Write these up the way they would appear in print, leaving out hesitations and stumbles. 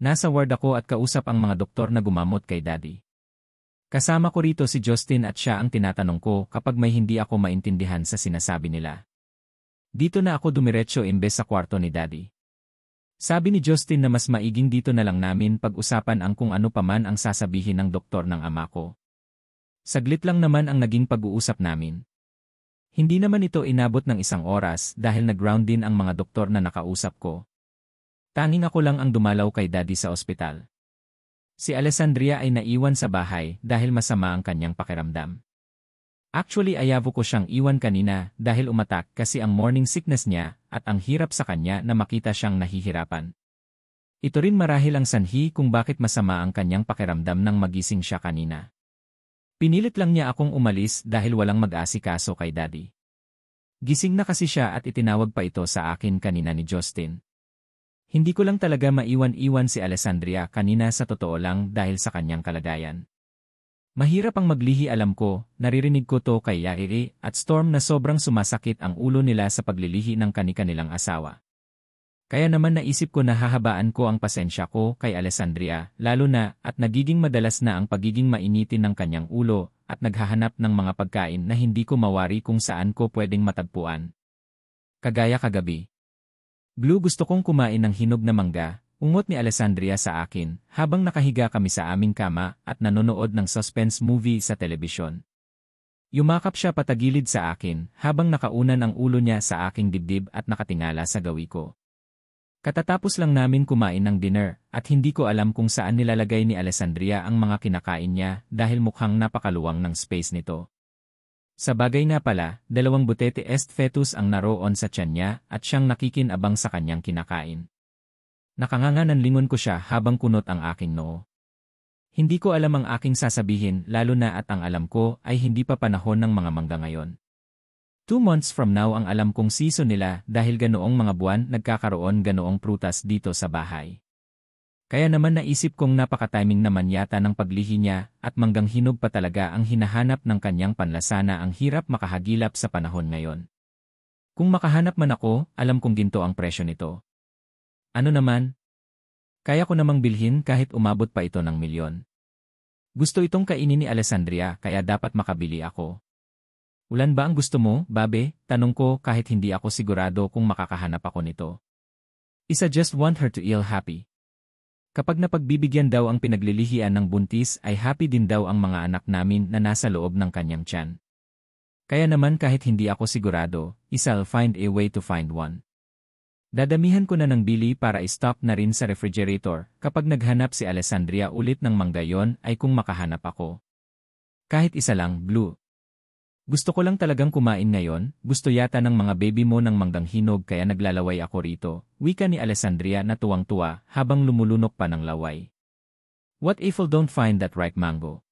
Nasa ward ako at kausap ang mga doktor na gumamot kay Daddy. Kasama ko rito si Justin at siya ang tinatanong ko kapag may hindi ako maintindihan sa sinasabi nila. Dito na ako dumiretso imbes sa kwarto ni Daddy. Sabi ni Justin na mas maiging dito na lang namin pag-usapan ang kung ano paman ang sasabihin ng doktor ng ama ko. Saglit lang naman ang naging pag-uusap namin. Hindi naman ito inabot ng 1 oras dahil nag-round din ang mga doktor na nakausap ko. Tanging ako lang ang dumalaw kay Daddy sa ospital. Si Alessandria ay naiwan sa bahay dahil masama ang kanyang pakiramdam. Actually ayabo ko siyang iwan kanina dahil umatak kasi ang morning sickness niya at ang hirap sa kanya na makita siyang nahihirapan. Ito rin marahil ang sanhi kung bakit masama ang kanyang pakiramdam nang magising siya kanina. Pinilit lang niya akong umalis dahil walang mag-asikaso kay Daddy. Gising na kasi siya at itinawag pa ito sa akin kanina ni Justin. Hindi ko lang talaga maiwan-iwan si Alessandria kanina sa totoo lang dahil sa kanyang kalagayan. Mahirap ang maglihi alam ko, naririnig ko to kay Yairi at Storm na sobrang sumasakit ang ulo nila sa paglilihi ng kani-kanilang asawa. Kaya naman naisip ko na hahabaan ko ang pasensya ko kay Alessandria, lalo na at nagiging madalas na ang pagiging mainitin ng kanyang ulo at naghahanap ng mga pagkain na hindi ko mawari kung saan ko pwedeng matagpuan. Kagaya kagabi. Blue, gusto kong kumain ng hinog na mangga. Ungot ni Alessandria sa akin habang nakahiga kami sa aming kama at nanonood ng suspense movie sa telebisyon. Yumakap siya patagilid sa akin habang nakaunan ang ulo niya sa aking dibdib at nakatingala sa gawi ko. Katatapos lang namin kumain ng dinner at hindi ko alam kung saan nilalagay ni Alessandria ang mga kinakain niya dahil mukhang napakaluwang ng space nito. Sa bagay nga pala, 2 butete est fetus ang naroon sa tiyan niya at siyang nakikinabang sa kanyang kinakain. Nakanganganan lingon ko siya habang kunot ang aking noo. Hindi ko alam ang aking sasabihin lalo na at ang alam ko ay hindi pa panahon ng mga mangga ngayon. 2 months from now ang alam kong season nila dahil ganoong mga buwan nagkakaroon ganoong prutas dito sa bahay. Kaya naman naisip kong napaka-timing naman yata ng paglihi niya at manggang hinog pa talaga ang hinahanap ng kanyang panlasana ang hirap makahagilap sa panahon ngayon. Kung makahanap man ako, alam kong ginto ang presyo nito. Ano naman? Kaya ko namang bilhin kahit umabot pa ito ng milyon. Gusto itong kainin ni Alessandria kaya dapat makabili ako. Ulan ba ang gusto mo, babe? Tanong ko kahit hindi ako sigurado kung makakahanap ako nito. Isa just want her to eat happy. Kapag napagbibigyan daw ang pinaglilihian ng buntis ay happy din daw ang mga anak namin na nasa loob ng kanyang tiyan. Kaya naman kahit hindi ako sigurado, I'll find a way to find one. Dadamihan ko na ng bili para i-stock na rin sa refrigerator kapag naghanap si Alessandria ulit ng mangga yon ay kung makahanap ako. Kahit isa lang, Blue. Gusto ko lang talagang kumain ngayon, gusto yata ng mga baby mo ng manggang hinog kaya naglalaway ako rito, wika ni Alessandria na tuwang-tuwa habang lumulunok pa ng laway. What if I don't find that ripe mango?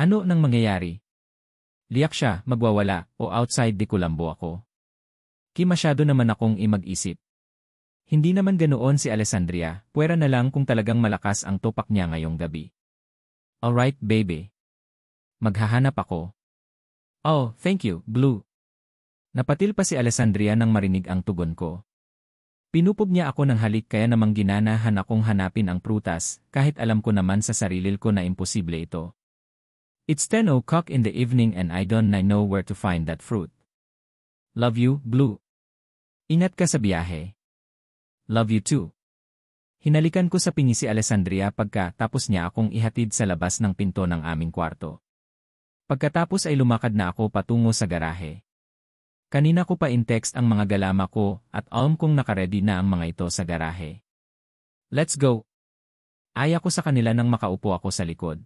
Ano nang mangyayari? Liyak siya, magwawala, o outside di kulambo ako. Masyado naman akong mag-isip. Hindi naman ganoon si Alessandria, puwera na lang kung talagang malakas ang topak niya ngayong gabi. Alright, baby. Maghahanap ako. Oh, thank you, Blue. Napatil pa si Alessandria nang marinig ang tugon ko. Pinupog niya ako ng halik kaya namang ginanahan akong hanapin ang prutas, kahit alam ko naman sa sarili ko na imposible ito. It's 10 o'clock in the evening and I don't know where to find that fruit. Love you, Blue. Ingat ka sa biyahe. Love you too. Hinalikan ko sa pingi si Alessandria pagkatapos niya akong ihatid sa labas ng pinto ng aming kwarto. Pagkatapos ay lumakad na ako patungo sa garahe. Kanina ko pa in-text ang mga galama ko at alam kong nakaredy na ang mga ito sa garahe. Let's go! Aya ko sa kanila nang makaupo ako sa likod.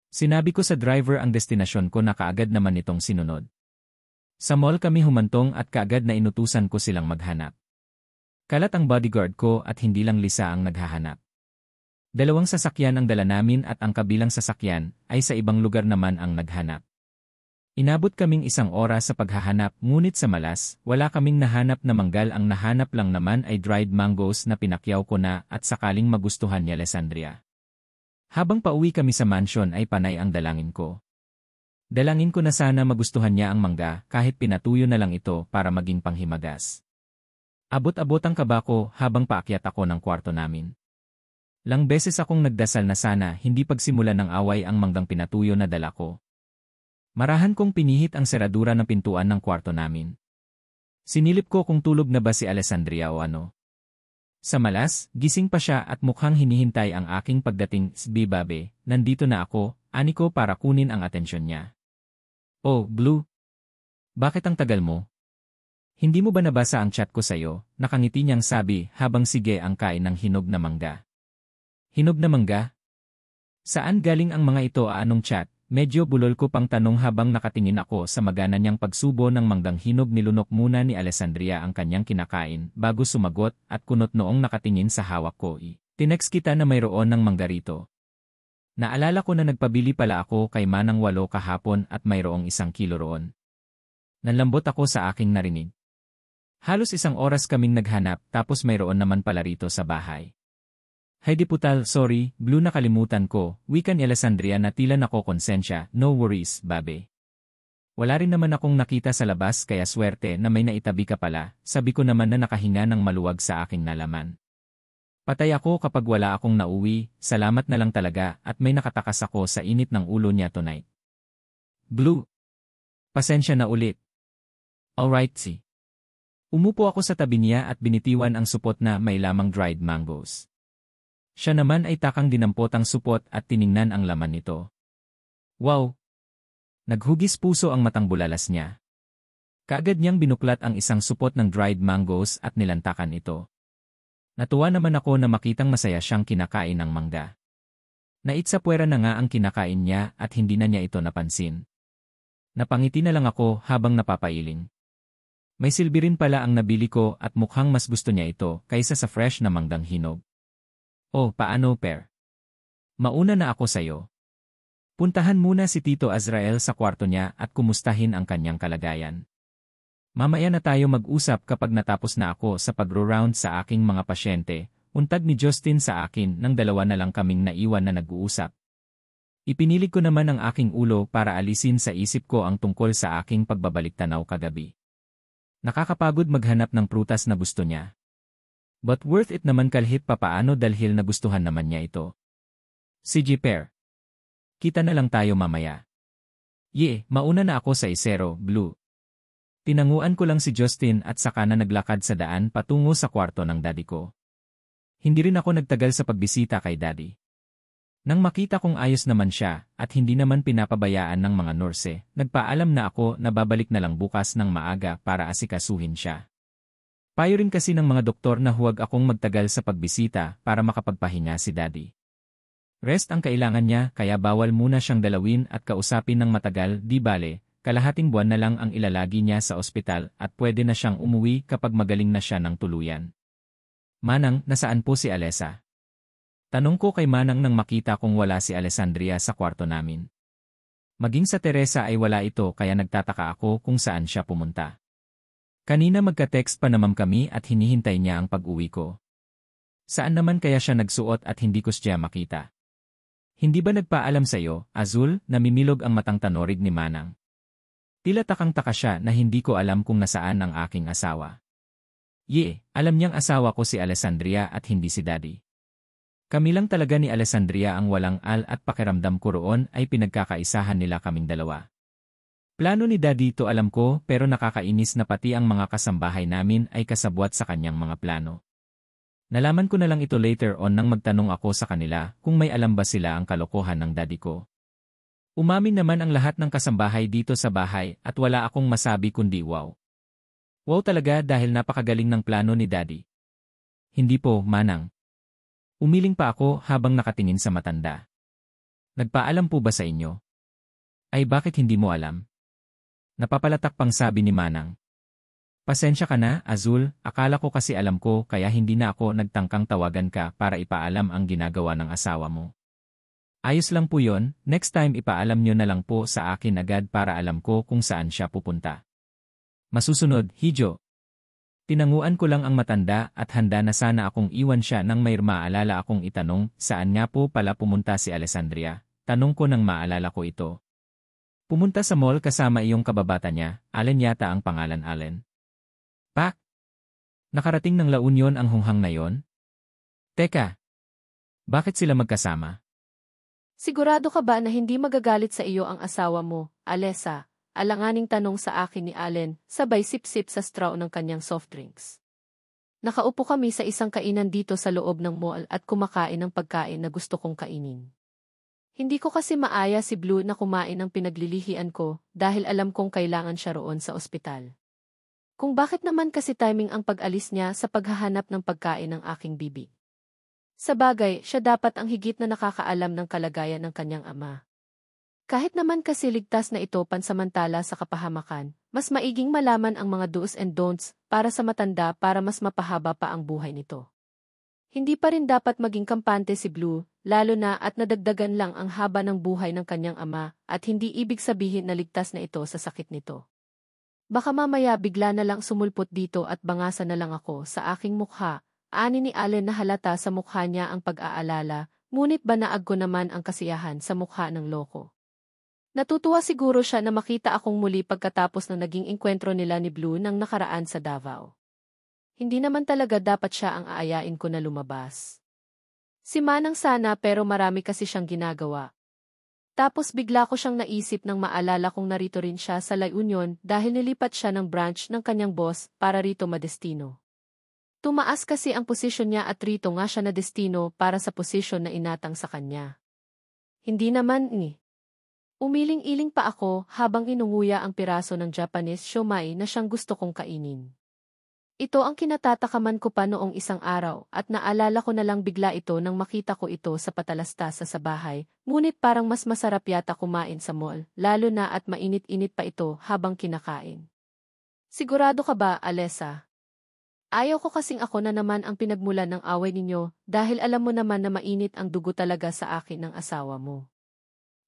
Sinabi ko sa driver ang destinasyon ko na kaagad naman itong sinunod. Sa mall kami humantong at kaagad na inutusan ko silang maghanap. Kalat ang bodyguard ko at hindi lang Lisa ang naghahanap. 2 sasakyan ang dala namin at ang kabilang sasakyan ay sa ibang lugar naman ang naghanap. Inabot kaming 1 oras sa paghahanap ngunit sa malas, wala kaming nahanap na manggal ang nahanap lang naman ay dried mangoes na pinakyaw ko na at sakaling magustuhan ni Alessandria. Habang pauwi kami sa mansion ay panay ang dalangin ko. Dalangin ko na sana magustuhan niya ang mangga kahit pinatuyo na lang ito para maging panghimagas. Abot-abot ang kaba ko habang paakyat ako ng kwarto namin. Lang beses akong nagdasal na sana hindi pagsimulan ng away ang manggang pinatuyo na dala ko. Marahan kong pinihit ang seradura ng pintuan ng kwarto namin. Sinilip ko kung tulog na ba si Alessandria o ano. Sa malas, gising pa siya at mukhang hinihintay ang aking pagdating. Babe, nandito na ako, ani ko para kunin ang atensyon niya. Oh, Blue. Bakit ang tagal mo? Hindi mo ba nabasa ang chat ko sa'yo? Nakangiti niyang sabi habang sige ang kain ng hinog na mangga. Hinog na mangga? Saan galing ang mga ito? Anong chat? Medyo bulol ko pang tanong habang nakatingin ako sa magana niyang pagsubo ng manggang hinog. Nilunok muna ni Alessandria ang kanyang kinakain bago sumagot at kunot noong nakatingin sa hawak ko. Tinext kita na mayroon ng mangga rito. Naalala ko na nagpabili pala ako kay Manang 8 kahapon at mayroong 1 kilo roon. Nanlambot ako sa aking narinig. Halos 1 oras kaming naghanap tapos mayroon naman pala rito sa bahay. Hay diputal, sorry, Blue, nakalimutan ko, wika ni Alessandria na tila nakokonsensya. No worries, babe. Wala rin naman akong nakita sa labas kaya swerte na may naitabi ka pala, sabi ko naman na nakahinga ng maluwag sa aking nalaman. Patay ako kapag wala akong nauwi, salamat na lang talaga at may nakatakas ako sa init ng ulo niya tonight. Blue. Pasensya na ulit. Alright, si. Umupo ako sa tabi niya at binitiwan ang supot na may lamang dried mangoes. Siya naman ay takang dinampot ang supot at tiningnan ang laman nito. Wow! Naghugis puso ang matang bulalas niya. Kaagad niyang binuklat ang isang supot ng dried mangoes at nilantakan ito. Natuwa naman ako na makitang masaya siyang kinakain ng mangga. Naitsapwera na nga ang kinakain niya at hindi na niya ito napansin. Napangiti na lang ako habang napapailing. May silbi rin pala ang nabili ko at mukhang mas gusto niya ito kaysa sa fresh na manggang hinog. Oh, paano, Per? Mauna na ako sa'yo. Puntahan muna si Tito Azrael sa kwarto niya at kumustahin ang kanyang kalagayan. Mamaya na tayo mag-usap kapag natapos na ako sa pagro-round sa aking mga pasyente, untag ni Justin sa akin nang dalawa na lang kaming naiwan na nag-uusap. Ipinilig ko naman ang aking ulo para alisin sa isip ko ang tungkol sa aking pagbabalik tanaw kagabi. Nakakapagod maghanap ng prutas na gusto niya. But worth it naman kahit papaano dahil nagustuhan naman niya ito. Sige, Per. Kita na lang tayo mamaya. Mauna na ako sa isero, Blue. Tinanguan ko lang si Justin at saka na naglakad sa daan patungo sa kwarto ng daddy ko. Hindi rin ako nagtagal sa pagbisita kay daddy. Nang makita kong ayos naman siya at hindi naman pinapabayaan ng mga nurse, nagpaalam na ako na babalik na lang bukas ng maaga para asikasuhin siya. Payo rin kasi ng mga doktor na huwag akong magtagal sa pagbisita para makapagpahinga si daddy. Rest ang kailangan niya kaya bawal muna siyang dalawin at kausapin ng matagal, di bale, kalahating buwan na lang ang ilalagi niya sa ospital at pwede na siyang umuwi kapag magaling na siya ng tuluyan. Manang, nasaan po si Alessa? Tanong ko kay Manang nang makita kong wala si Alessandria sa kwarto namin. Maging sa Teresa ay wala ito kaya nagtataka ako kung saan siya pumunta. Kanina magka-text pa naman kami at hinihintay niya ang pag-uwi ko. Saan naman kaya siya nagsuot at hindi ko siya makita? Hindi ba nagpaalam sa'yo, Azul, namimilog ang matang tanorig ni Manang? Tila takang-taka siya na hindi ko alam kung nasaan ang aking asawa. Alam niyang asawa ko si Alessandria at hindi si Daddy. Kami lang talaga ni Alessandria ang walang al at pakiramdam ko roon ay pinagkakaisahan nila kaming dalawa. Plano ni Daddy to alam ko pero nakakainis na pati ang mga kasambahay namin ay kasabwat sa kanyang mga plano. Nalaman ko na lang ito later on nang magtanong ako sa kanila kung may alam ba sila ang kalokohan ng daddy ko. Umamin naman ang lahat ng kasambahay dito sa bahay at wala akong masabi kundi wow. Wow talaga dahil napakagaling ng plano ni Daddy. Hindi po, Manang. Umiling pa ako habang nakatingin sa matanda. Nagpaalam po ba sa inyo? Ay bakit hindi mo alam? Napapalatak pang sabi ni Manang. Pasensya ka na, Azul, akala ko kasi alam ko kaya hindi na ako nagtangkang tawagan ka para ipaalam ang ginagawa ng asawa mo. Ayos lang po yon, next time ipaalam nyo na lang po sa akin agad para alam ko kung saan siya pupunta. Masusunod, Hijo. Tinanguan ko lang ang matanda at handa na sana akong iwan siya nang may maalala akong itanong saan nga po pala pumunta si Alessandria. Tanong ko nang maalala ko ito. Pumunta sa mall kasama iyong kababata niya, Allen yata ang pangalan Allen. Pak! Nakarating ng La Union ang hunghang na yon? Teka! Bakit sila magkasama? Sigurado ka ba na hindi magagalit sa iyo ang asawa mo, Alessa? Alanganing tanong sa akin ni Allen, sabay sip-sip sa straw ng kanyang soft drinks. Nakaupo kami sa isang kainan dito sa loob ng mall at kumakain ng pagkain na gusto kong kainin. Hindi ko kasi maaya si Blue na kumain ng pinaglilihian ko dahil alam kong kailangan siya roon sa ospital. Kung bakit naman kasi timing ang pag-alis niya sa paghahanap ng pagkain ng aking bibi. Sa bagay, siya dapat ang higit na nakakaalam ng kalagayan ng kanyang ama. Kahit naman kasi ligtas na ito pansamantala sa kapahamakan, mas maiging malaman ang mga do's and don'ts para sa matanda para mas mapahaba pa ang buhay nito. Hindi pa rin dapat maging kampante si Blue, lalo na at nadagdagan lang ang haba ng buhay ng kanyang ama at hindi ibig sabihin na ligtas na ito sa sakit nito. Baka mamaya bigla na lang sumulpot dito at bangasan na lang ako sa aking mukha, ani ni Allen na halata sa mukha niya ang pag-aalala, ngunit banaag ko naman ang kasiyahan sa mukha ng loko. Natutuwa siguro siya na makita akong muli pagkatapos ng naging engkwentro nila ni Blue nang nakaraan sa Davao. Hindi naman talaga dapat siya ang aayain ko na lumabas. Si Manang sana pero marami kasi siyang ginagawa. Tapos bigla ko siyang naisip nang maalala kong narito rin siya sa La Union dahil nilipat siya ng branch ng kanyang boss para rito madestino. Tumaas kasi ang posisyon niya at rito nga siya na destino para sa posisyon na inatang sa kanya. Hindi naman ni. Umiling-iling pa ako habang inunguya ang piraso ng Japanese siomai na siyang gusto kong kainin. Ito ang kinatatakaman ko pa noong isang araw at naalala ko na lang bigla ito nang makita ko ito sa patalastasa sa bahay, ngunit parang mas masarap yata kumain sa mall, lalo na at mainit-init pa ito habang kinakain. Sigurado ka ba, Alessa? Ayaw ko kasing ako na naman ang pinagmulan ng away ninyo dahil alam mo naman na mainit ang dugo talaga sa akin ng asawa mo.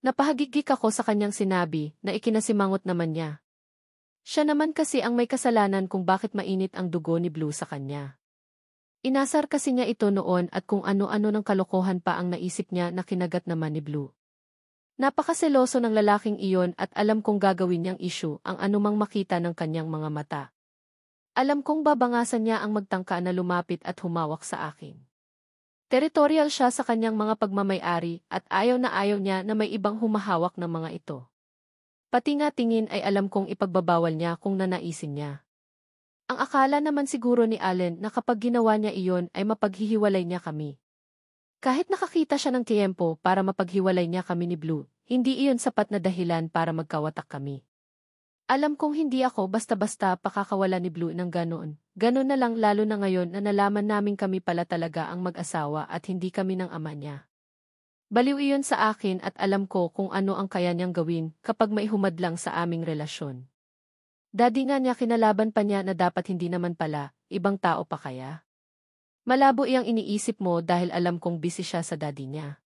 Napahagigik ako sa kanyang sinabi na ikinasimangot naman niya. Siya naman kasi ang may kasalanan kung bakit mainit ang dugo ni Blue sa kanya. Inasar kasi niya ito noon at kung ano-ano ng kalokohan pa ang naisip niya na kinagat naman ni Blue. Napakaseloso ng lalaking iyon at alam kong gagawin niyang issue ang anumang makita ng kanyang mga mata. Alam kong babangasan niya ang magtangka na lumapit at humawak sa akin. Territorial siya sa kanyang mga pagmamay-ari at ayaw niya na may ibang humahawak ng mga ito. Pati nga tingin ay alam kong ipagbabawal niya kung nanaisin niya. Ang akala naman siguro ni Allen na kapag ginawa niya iyon ay mapaghihiwalay niya kami. Kahit nakakita siya ng tiempo para mapaghiwalay niya kami ni Blue, hindi iyon sapat na dahilan para magkawatak kami. Alam kong hindi ako basta-basta pakakawala ni Blue ng ganoon. Ganon na lang lalo na ngayon na nalaman namin kami pala talaga ang mag-asawa at hindi kami ng ama niya. Baliw iyon sa akin at alam ko kung ano ang kaya niyang gawin kapag may humadlang sa aming relasyon. Daddy nga niya kinalaban pa niya na dapat hindi naman pala, ibang tao pa kaya. Malabo iyang iniisip mo dahil alam kong busy siya sa daddy niya.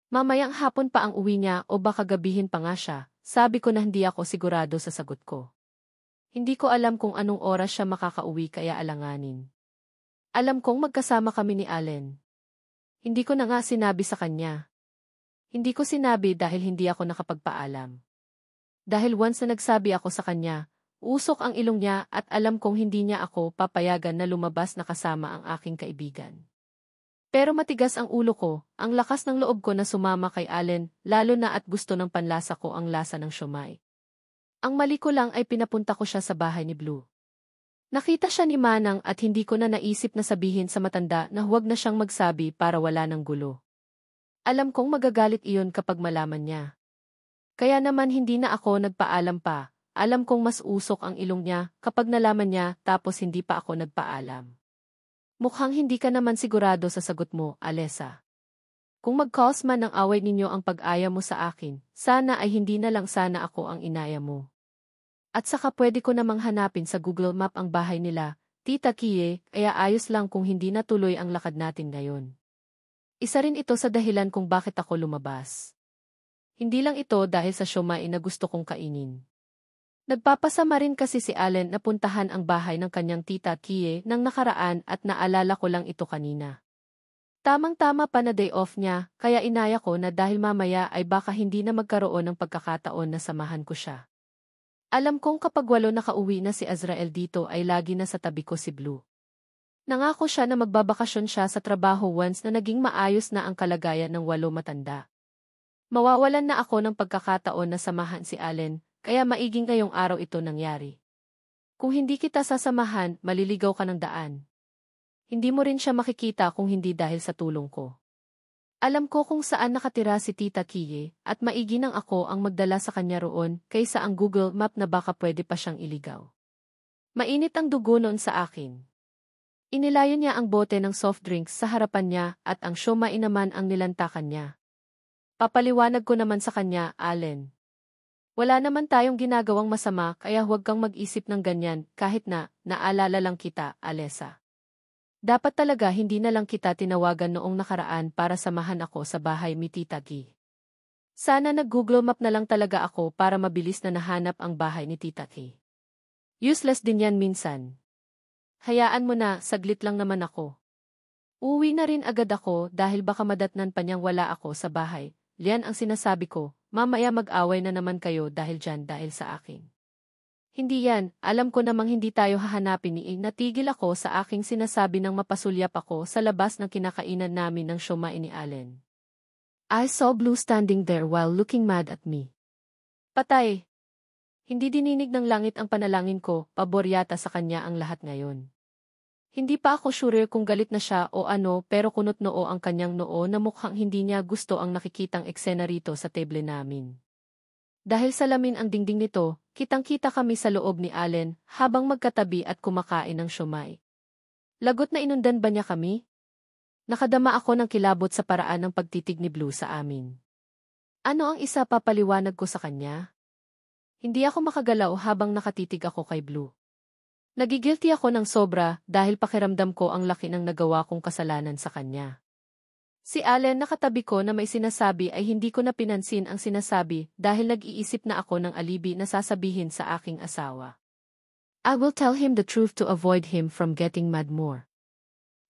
Mamayang hapon pa ang uwi niya o baka gabihin pa nga siya. Sabi ko na hindi ako sigurado sa sagot ko. Hindi ko alam kung anong oras siya makakauwi kaya alanganin. Alam kong magkasama kami ni Allen. Hindi ko na nga sinabi sa kanya. Hindi ko sinabi dahil hindi ako nakapagpaalam. Dahil once na nagsabi ako sa kanya, usok ang ilong niya at alam kong hindi niya ako papayagan na lumabas na kasama ang aking kaibigan. Pero matigas ang ulo ko, ang lakas ng loob ko na sumama kay Allen, lalo na at gusto ng panlasa ko ang lasa ng siomai. Ang mali ko lang ay pinapunta ko siya sa bahay ni Blue. Nakita siya ni Manang at hindi ko na naisip na sabihin sa matanda na huwag na siyang magsabi para wala ng gulo. Alam kong magagalit iyon kapag malaman niya. Kaya naman hindi na ako nagpaalam pa, alam kong mas usok ang ilong niya kapag nalaman niya tapos hindi pa ako nagpaalam. Mukhang hindi ka naman sigurado sa sagot mo, Alessa. Kung mag-cause man ng away ninyo ang pag-aya mo sa akin, sana ay hindi na lang sana ako ang inaya mo. At saka pwede ko namang hanapin sa Google Map ang bahay nila, Tita Kie, kaya ayos lang kung hindi natuloy ang lakad natin ngayon. Isa rin ito sa dahilan kung bakit ako lumabas. Hindi lang ito dahil sa siomai na gusto kong kainin. Nagpapasama rin kasi si Allen na puntahan ang bahay ng kanyang tita Kie nang nakaraan at naalala ko lang ito kanina. Tamang-tama pa na day off niya, kaya inaya ko na dahil mamaya ay baka hindi na magkaroon ng pagkakataon na samahan ko siya. Alam kong kapag walo nakauwi na si Azrael dito ay lagi na sa tabi ko si Blue. Nangako siya na magbabakasyon siya sa trabaho once na naging maayos na ang kalagayan ng 8 matanda. Mawawalan na ako ng pagkakataon na samahan si Allen, kaya maiging ngayong araw ito nangyari. Kung hindi kita sasamahan, maliligaw ka ng daan. Hindi mo rin siya makikita kung hindi dahil sa tulong ko. Alam ko kung saan nakatira si Tita Kiye, at maigi nang ako ang magdala sa kanya roon kaysa ang Google Map na baka pwede pa siyang iligaw. Mainit ang dugo noon sa akin. Inilayo niya ang bote ng soft drinks sa harapan niya at ang siomai naman ang nilantakan niya. Papaliwanag ko naman sa kanya, Allen. Wala naman tayong ginagawang masama kaya huwag kang mag-isip ng ganyan kahit na naalala lang kita, Alessa. Dapat talaga hindi na lang kita tinawagan noong nakaraan para samahan ako sa bahay ni Tita Gi. Sana nag-Google Map na lang talaga ako para mabilis na nahanap ang bahay ni Tita Gi. Useless din yan minsan. Hayaan mo na, saglit lang naman ako. Uwi na rin agad ako dahil baka madatnan pa niyang wala ako sa bahay. Lian ang sinasabi ko, mamaya mag-away na naman kayo dahil sa akin. Hindi yan, alam ko namang hindi tayo hahanapin ni natigil ako sa aking sinasabi nang mapasulyap ako sa labas ng kinakainan namin ng siomai ni Allen. I saw Blue standing there while looking mad at me. Patay! Hindi dininig ng langit ang panalangin ko, pabor yata sa kanya ang lahat ngayon. Hindi pa ako sure kung galit na siya o ano pero kunot noo ang kanyang noo na mukhang hindi niya gusto ang nakikitang eksena rito sa table namin. Dahil salamin ang dingding nito, kitang-kita kami sa loob ni Allen habang magkatabi at kumakain ng siomai. Lagot na inundan ba niya kami? Nakadama ako ng kilabot sa paraan ng pagtitig ni Blue sa amin. Ano ang isa papaliwanag ko sa kanya? Hindi ako makagalaw habang nakatitig ako kay Blue. Nagigilty ako ng sobra dahil pakiramdam ko ang laki ng nagawa kong kasalanan sa kanya. Si Allen nakatabi ko na may sinasabi ay hindi ko na pinansin ang sinasabi dahil nag-iisip na ako ng alibi na sasabihin sa aking asawa. I will tell him the truth to avoid him from getting mad more.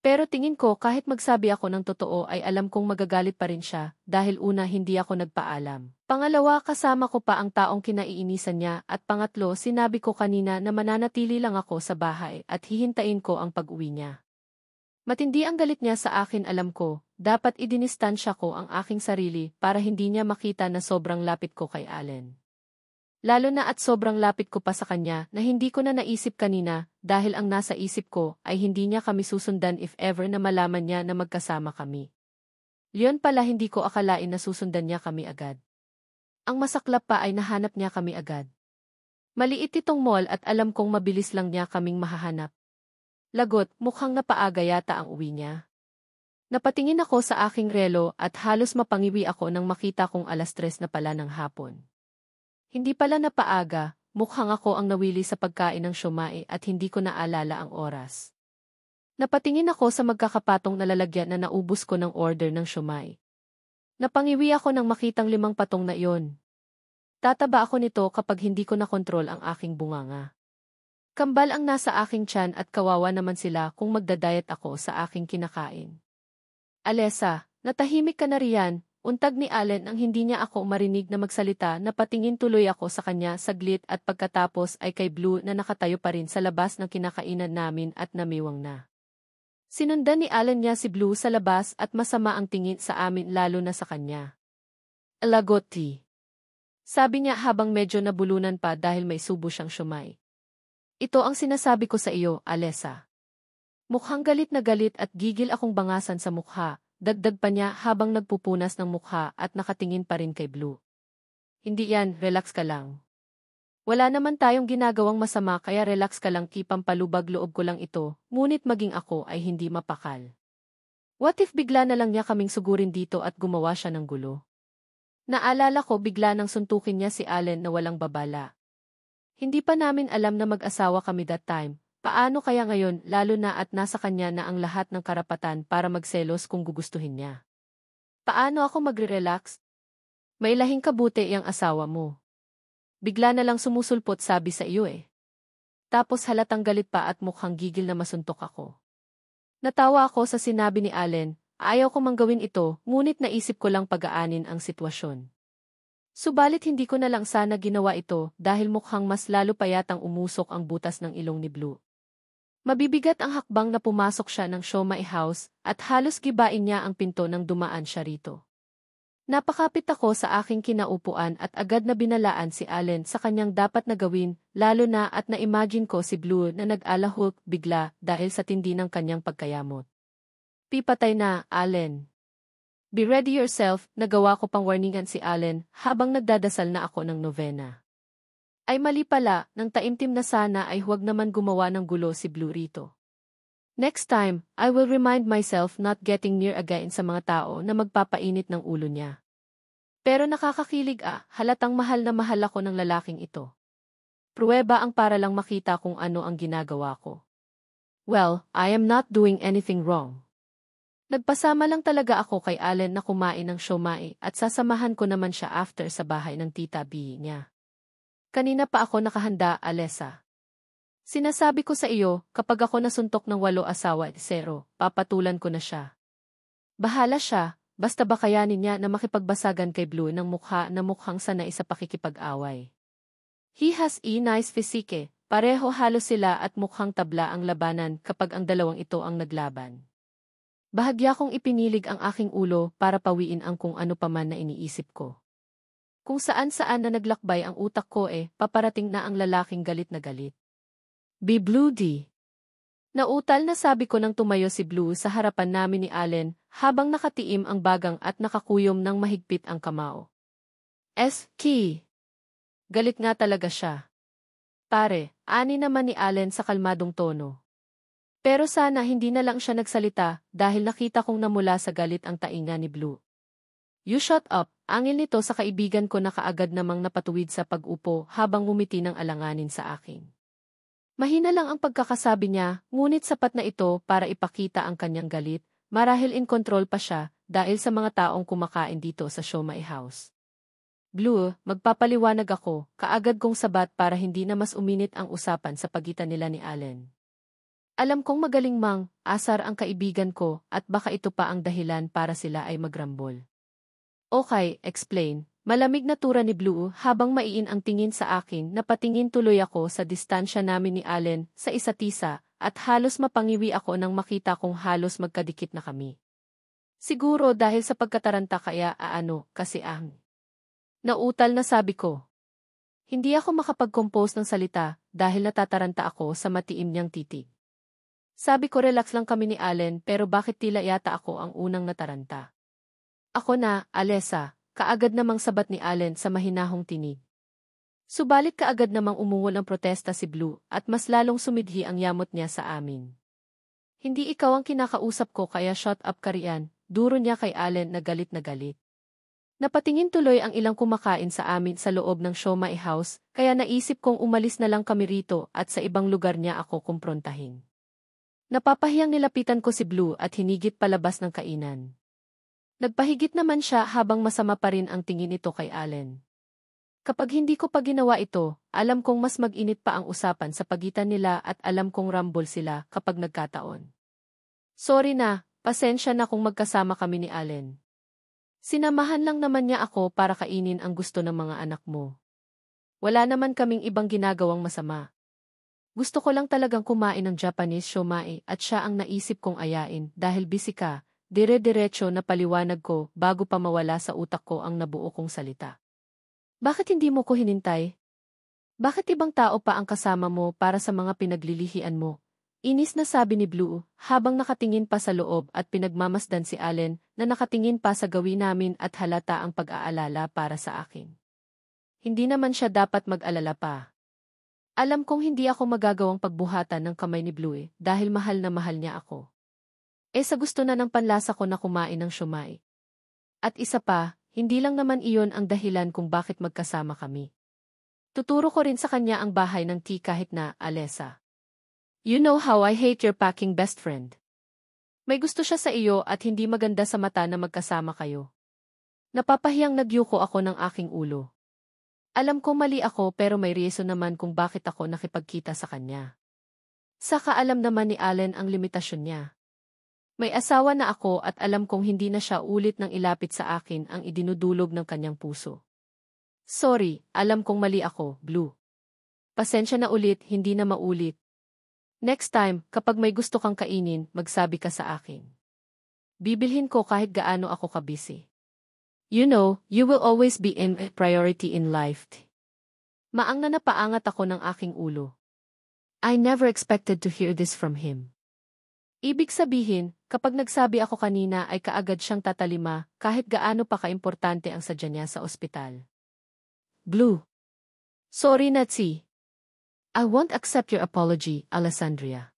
Pero tingin ko kahit magsabi ako ng totoo ay alam kong magagalit pa rin siya dahil una hindi ako nagpaalam. Pangalawa kasama ko pa ang taong kinaiinisan niya at pangatlo sinabi ko kanina na mananatili lang ako sa bahay at hihintayin ko ang pag-uwi niya. Matindi ang galit niya sa akin alam ko, dapat idinistansya ko ang aking sarili para hindi niya makita na sobrang lapit ko kay Allen. Lalo na at sobrang lapit ko pa sa kanya na hindi ko na naisip kanina dahil ang nasa isip ko ay hindi niya kami susundan if ever na malaman niya na magkasama kami. Leon pala hindi ko akalain na susundan niya kami agad. Ang masaklap pa ay nahanap niya kami agad. Maliit itong mall at alam kong mabilis lang niya kaming mahahanap. Lagot, mukhang napaaga yata ang uwi niya. Napatingin ako sa aking relo at halos mapangiwi ako nang makita kong 3:00 na pala ng hapon. Hindi pala napaaga, mukhang ako ang nawili sa pagkain ng siomai at hindi ko naalala ang oras. Napatingin ako sa magkakapatong na lalagyan na naubos ko ng order ng siomai. Napangiwi ako nang makitang 5 patong na iyon. Tataba ako nito kapag hindi ko nakontrol ang aking bunganga. Kambal ang nasa aking tiyan at kawawa naman sila kung magdadayet ako sa aking kinakain. Alessa, natahimik ka na riyan. Untag ni Allen ang hindi niya ako marinig na magsalita na patingin tuloy ako sa kanya saglit at pagkatapos ay kay Blue na nakatayo pa rin sa labas ng kinakainan namin at namiwang na. Sinundan ni Allen niya si Blue sa labas at masama ang tingin sa amin lalo na sa kanya. Alagotti. Sabi niya habang medyo nabulunan pa dahil may subo siyang siomai. Ito ang sinasabi ko sa iyo, Alessa. Mukhang galit na galit at gigil akong bangasan sa mukha. Dagdag pa niya habang nagpupunas ng mukha at nakatingin pa rin kay Blue. Hindi yan, relax ka lang. Wala naman tayong ginagawang masama kaya relax ka lang kipampalubag loob ko lang ito, ngunit maging ako ay hindi mapakal. What if bigla na lang niya kaming sugurin dito at gumawa siya ng gulo? Naalala ko bigla nang suntukin niya si Allen na walang babala. Hindi pa namin alam na mag-asawa kami that time. Paano kaya ngayon lalo na at nasa kanya na ang lahat ng karapatan para magselos kung gugustuhin niya? Paano ako magre-relax? May lahing kabuti ang asawa mo. Bigla na lang sumusulpot sabi sa iyo eh. Tapos halatang galit pa at mukhang gigil na masuntok ako. Natawa ako sa sinabi ni Allen, ayaw ko mang gawin ito, ngunit naisip ko lang pagaanin ang sitwasyon. Subalit hindi ko na lang sana ginawa ito dahil mukhang mas lalo pa yatang umusok ang butas ng ilong ni Blue. Mabibigat ang hakbang na pumasok siya ng siomai house at halos gibain niya ang pinto nang dumaan siya rito. Napakapit ako sa aking kinaupuan at agad na binalaan si Allen sa kanyang dapat na gawin, lalo na at na-imagine ko si Blue na nag-alahok bigla dahil sa tindi ng kanyang pagkayamot. Pipatay na, Allen. Be ready yourself, nagawa ko pang warningan si Allen habang nagdadasal na ako ng novena. Ay mali pala, nang taimtim na sana ay huwag naman gumawa ng gulo si Blue rito. Next time, I will remind myself not getting near again sa mga tao na magpapainit ng ulo niya. Pero nakakakilig halatang mahal na mahal ako ng lalaking ito. Pruweba ang para lang makita kung ano ang ginagawa ko. Well, I am not doing anything wrong. Nagpasama lang talaga ako kay Allen na kumain ng siomai at sasamahan ko naman siya after sa bahay ng tita B niya. Kanina pa ako nakahanda, Alessa. Sinasabi ko sa iyo, kapag ako nasuntok ng 8 asawa at 0, papatulan ko na siya. Bahala siya, basta bakayanin niya na makipagbasagan kay Blue ng mukha na mukhang sanay sa pakikipag-away. He has a nice physique, pareho halos sila at mukhang tabla ang labanan kapag ang dalawang ito ang naglaban. Bahagya kong ipinilig ang aking ulo para pawiin ang kung ano pa man na iniisip ko. Kung saan-saan na naglakbay ang utak ko paparating na ang lalaking galit na galit. Be Blue D. Nautal na sabi ko nang tumayo si Blue sa harapan namin ni Allen habang nakatiim ang bagang at nakakuyom ng mahigpit ang kamao. Key. Galit nga talaga siya. Pare, ani naman ni Allen sa kalmadong tono. Pero sana hindi na lang siya nagsalita dahil nakita kong namula sa galit ang tainga ni Blue. You shut up, angil nito sa kaibigan ko na kaagad namang napatuwid sa pag-upo habang ngumiti ng alanganin sa akin. Mahina lang ang pagkakasabi niya, ngunit sapat na ito para ipakita ang kanyang galit, marahil in control pa siya dahil sa mga taong kumakain dito sa siomai house. Blue, magpapaliwanag ako, kaagad kong sabat para hindi na mas uminit ang usapan sa pagitan nila ni Allen. Alam kong magaling asar ang kaibigan ko at baka ito pa ang dahilan para sila ay magrambol. Okay, explain. Malamig na tura ni Blue habang maiin ang tingin sa akin na patingin tuloy ako sa distansya namin ni Allen sa isa't isa at halos mapangiwi ako nang makita kong halos magkadikit na kami. Siguro dahil sa pagkataranta kaya kasi nautal na sabi ko. Hindi ako makapag-compose ng salita dahil natataranta ako sa matiim niyang titig. Sabi ko relax lang kami ni Allen pero bakit tila yata ako ang unang nataranta. Ako na, Alessa, kaagad namang sabat ni Allen sa mahinahong tinig. Subalit kaagad namang umungol ang protesta si Blue at mas lalong sumidhi ang yamot niya sa amin. Hindi ikaw ang kinakausap ko kaya shut up ka riyan, duro niya kay Allen na galit na galit. Napatingin tuloy ang ilang kumakain sa amin sa loob ng siomai house kaya naisip kong umalis na lang kami rito at sa ibang lugar niya ako kumprontahin. Napapahiyang nilapitan ko si Blue at hinigit palabas ng kainan. Nagpahigit naman siya habang masama pa rin ang tingin nito kay Allen. Kapag hindi ko pa ginawa ito, alam kong mas mag-init pa ang usapan sa pagitan nila at alam kong rumble sila kapag nagkataon. Sorry na, pasensya na kung magkasama kami ni Allen. Sinamahan lang naman niya ako para kainin ang gusto ng mga anak mo. Wala naman kaming ibang ginagawang masama. Gusto ko lang talagang kumain ng Japanese siomai at siya ang naisip kong ayain dahil busy ka. Dire-diretso na paliwanag ko bago pa mawala sa utak ko ang nabuo kong salita. Bakit hindi mo ko hinintay? Bakit ibang tao pa ang kasama mo para sa mga pinaglilihian mo? Inis na sabi ni Blue habang nakatingin pa sa loob at pinagmamasdan si Allen na nakatingin pa sa gawin namin at halata ang pag-aalala para sa akin. Hindi naman siya dapat mag-alala pa. Alam kong hindi ako magagawang pagbuhatan ng kamay ni Blue dahil mahal na mahal niya ako. Sa gusto na ng panlasa ko na kumain ng siomai. At isa pa, hindi lang naman iyon ang dahilan kung bakit magkasama kami. Tuturo ko rin sa kanya ang bahay ng tea kahit na, Alessa. You know how I hate your packing best friend. May gusto siya sa iyo at hindi maganda sa mata na magkasama kayo. Napapahiyang nagyuko ako ng aking ulo. Alam ko mali ako pero may reason naman kung bakit ako nakipagkita sa kanya. Saka alam naman ni Allen ang limitasyon niya. May asawa na ako at alam kong hindi na siya ulit nang ilapit sa akin ang idinudulog ng kanyang puso. Sorry, alam kong mali ako, Blue. Pasensya na ulit, hindi na maulit. Next time, kapag may gusto kang kainin, magsabi ka sa akin. Bibilhin ko kahit gaano ako kabisi. You know, you will always be in a priority in life. Maang na napaangat ako ng aking ulo. I never expected to hear this from him. Ibig sabihin, kapag nagsabi ako kanina ay kaagad siyang tatalima kahit gaano pa kaimportante ang sadya niya sa ospital. Blue. Sorry Natsi. I won't accept your apology, Alessandria.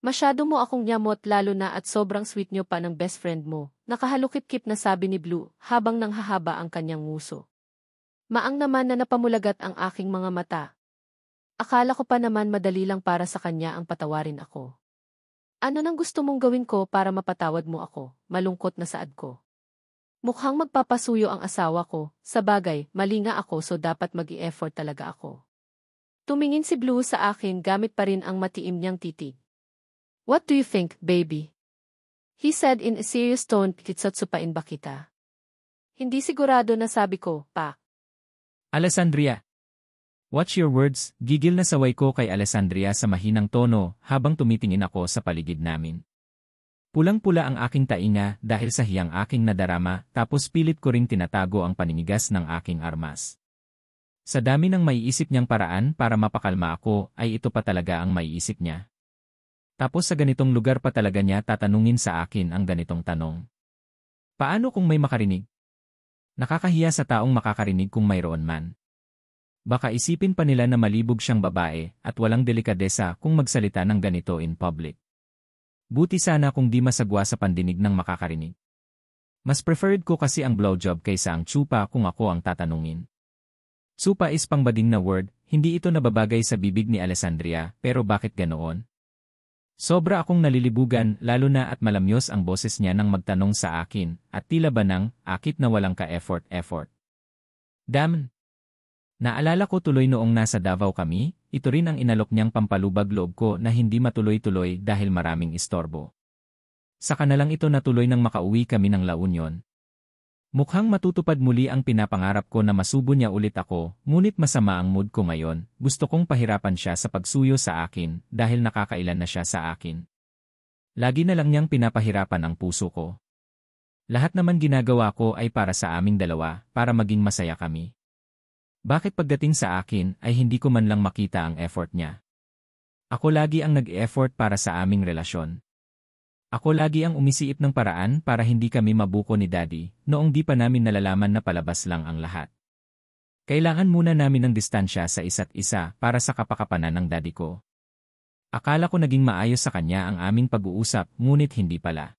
Masyado mo akong nyamot lalo na at sobrang sweet nyo pa ng best friend mo, nakahalukip-kip na sabi ni Blue habang nanghahaba ang kanyang nguso. Maang naman na napamulagat ang aking mga mata. Akala ko pa naman madali lang para sa kanya ang patawarin ako. Ano nang gusto mong gawin ko para mapatawad mo ako, malungkot na saad ko. Mukhang magpapasuyo ang asawa ko, sa bagay, mali nga ako so dapat mag-i-effort talaga ako. Tumingin si Blue sa akin gamit pa rin ang matiim niyang titig. What do you think, baby? He said in a serious tone, kitsatsupain ba kita? Hindi sigurado na sabi ko, pa. Alessandria. Watch your words, gigil na saway ko kay Alessandria sa mahinang tono habang tumitingin ako sa paligid namin. Pulang-pula ang aking tainga dahil sa hiyang aking nadarama tapos pilit ko ring tinatago ang paninigas ng aking armas. Sa dami ng maiisip niyang paraan para mapakalma ako ay ito pa talaga ang maiisip niya. Tapos sa ganitong lugar pa talaga niya tatanungin sa akin ang ganitong tanong. Paano kung may makarinig? Nakakahiya sa taong makakarinig kung mayroon man. Baka isipin pa nila na malibog siyang babae at walang delikadesa kung magsalita ng ganito in public. Buti sana kung di masagwa sa pandinig ng makakarinig. Mas preferred ko kasi ang blowjob kaysa ang tsupa kung ako ang tatanungin. Tsupa is pangbading na word, hindi ito nababagay sa bibig ni Alessandria, pero bakit ganoon? Sobra akong nalilibugan lalo na at malamyos ang boses niya nang magtanong sa akin at tila ba nang akit na walang ka-effort. Damn! Naalala ko tuloy noong nasa Davao kami, ito rin ang inalok niyang pampalubag loob ko na hindi matuloy-tuloy dahil maraming istorbo. Sa kanalang ito natuloy nang makauwi kami ng La Union. Mukhang matutupad muli ang pinapangarap ko na masubo niya ulit ako, ngunit masama ang mood ko ngayon, gusto kong pahirapan siya sa pagsuyo sa akin dahil nakakailan na siya sa akin. Lagi na lang niyang pinapahirapan ang puso ko. Lahat naman ginagawa ko ay para sa aming dalawa, para maging masaya kami. Bakit pagdating sa akin ay hindi ko man lang makita ang effort niya? Ako lagi ang nag-effort para sa aming relasyon. Ako lagi ang umisiip ng paraan para hindi kami mabuko ni Daddy, noong di pa namin nalalaman na palabas lang ang lahat. Kailangan muna namin ng distansya sa isa't isa para sa kapakapanan ng Daddy ko. Akala ko naging maayos sa kanya ang aming pag-uusap, ngunit hindi pala.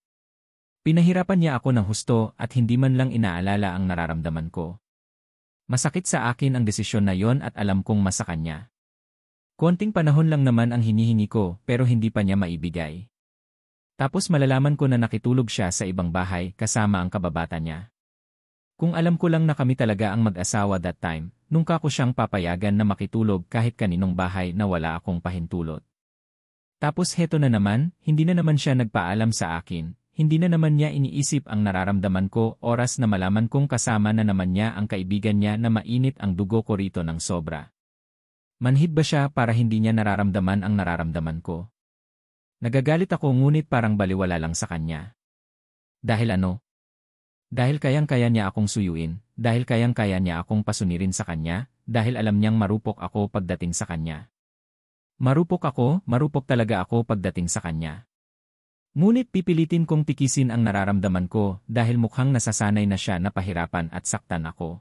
Pinahirapan niya ako ng husto at hindi man lang inaalala ang nararamdaman ko. Masakit sa akin ang desisyon na yon at alam kong mas sa kanya. Konting panahon lang naman ang hinihingi ko pero hindi pa niya maibigay. Tapos malalaman ko na nakitulog siya sa ibang bahay kasama ang kababata niya. Kung alam ko lang na kami talaga ang mag-asawa that time, nungka ko siyang papayagan na makitulog kahit kaninong bahay na wala akong pahintulot. Tapos heto na naman, hindi na naman siya nagpaalam sa akin, hindi na naman niya iniisip ang nararamdaman ko oras na malaman kong kasama na naman niya ang kaibigan niya na mainit ang dugo ko rito ng sobra. Manhid ba siya para hindi niya nararamdaman ang nararamdaman ko? Nagagalit ako ngunit parang baliwala lang sa kanya. Dahil ano? Dahil kayang-kaya niya akong suyuin, dahil kayang-kaya niya akong pasunirin sa kanya, dahil alam niyang marupok ako pagdating sa kanya. Marupok talaga ako pagdating sa kanya. Ngunit pipilitin kong tikisin ang nararamdaman ko dahil mukhang nasasanay na siya na pahirapan at saktan ako.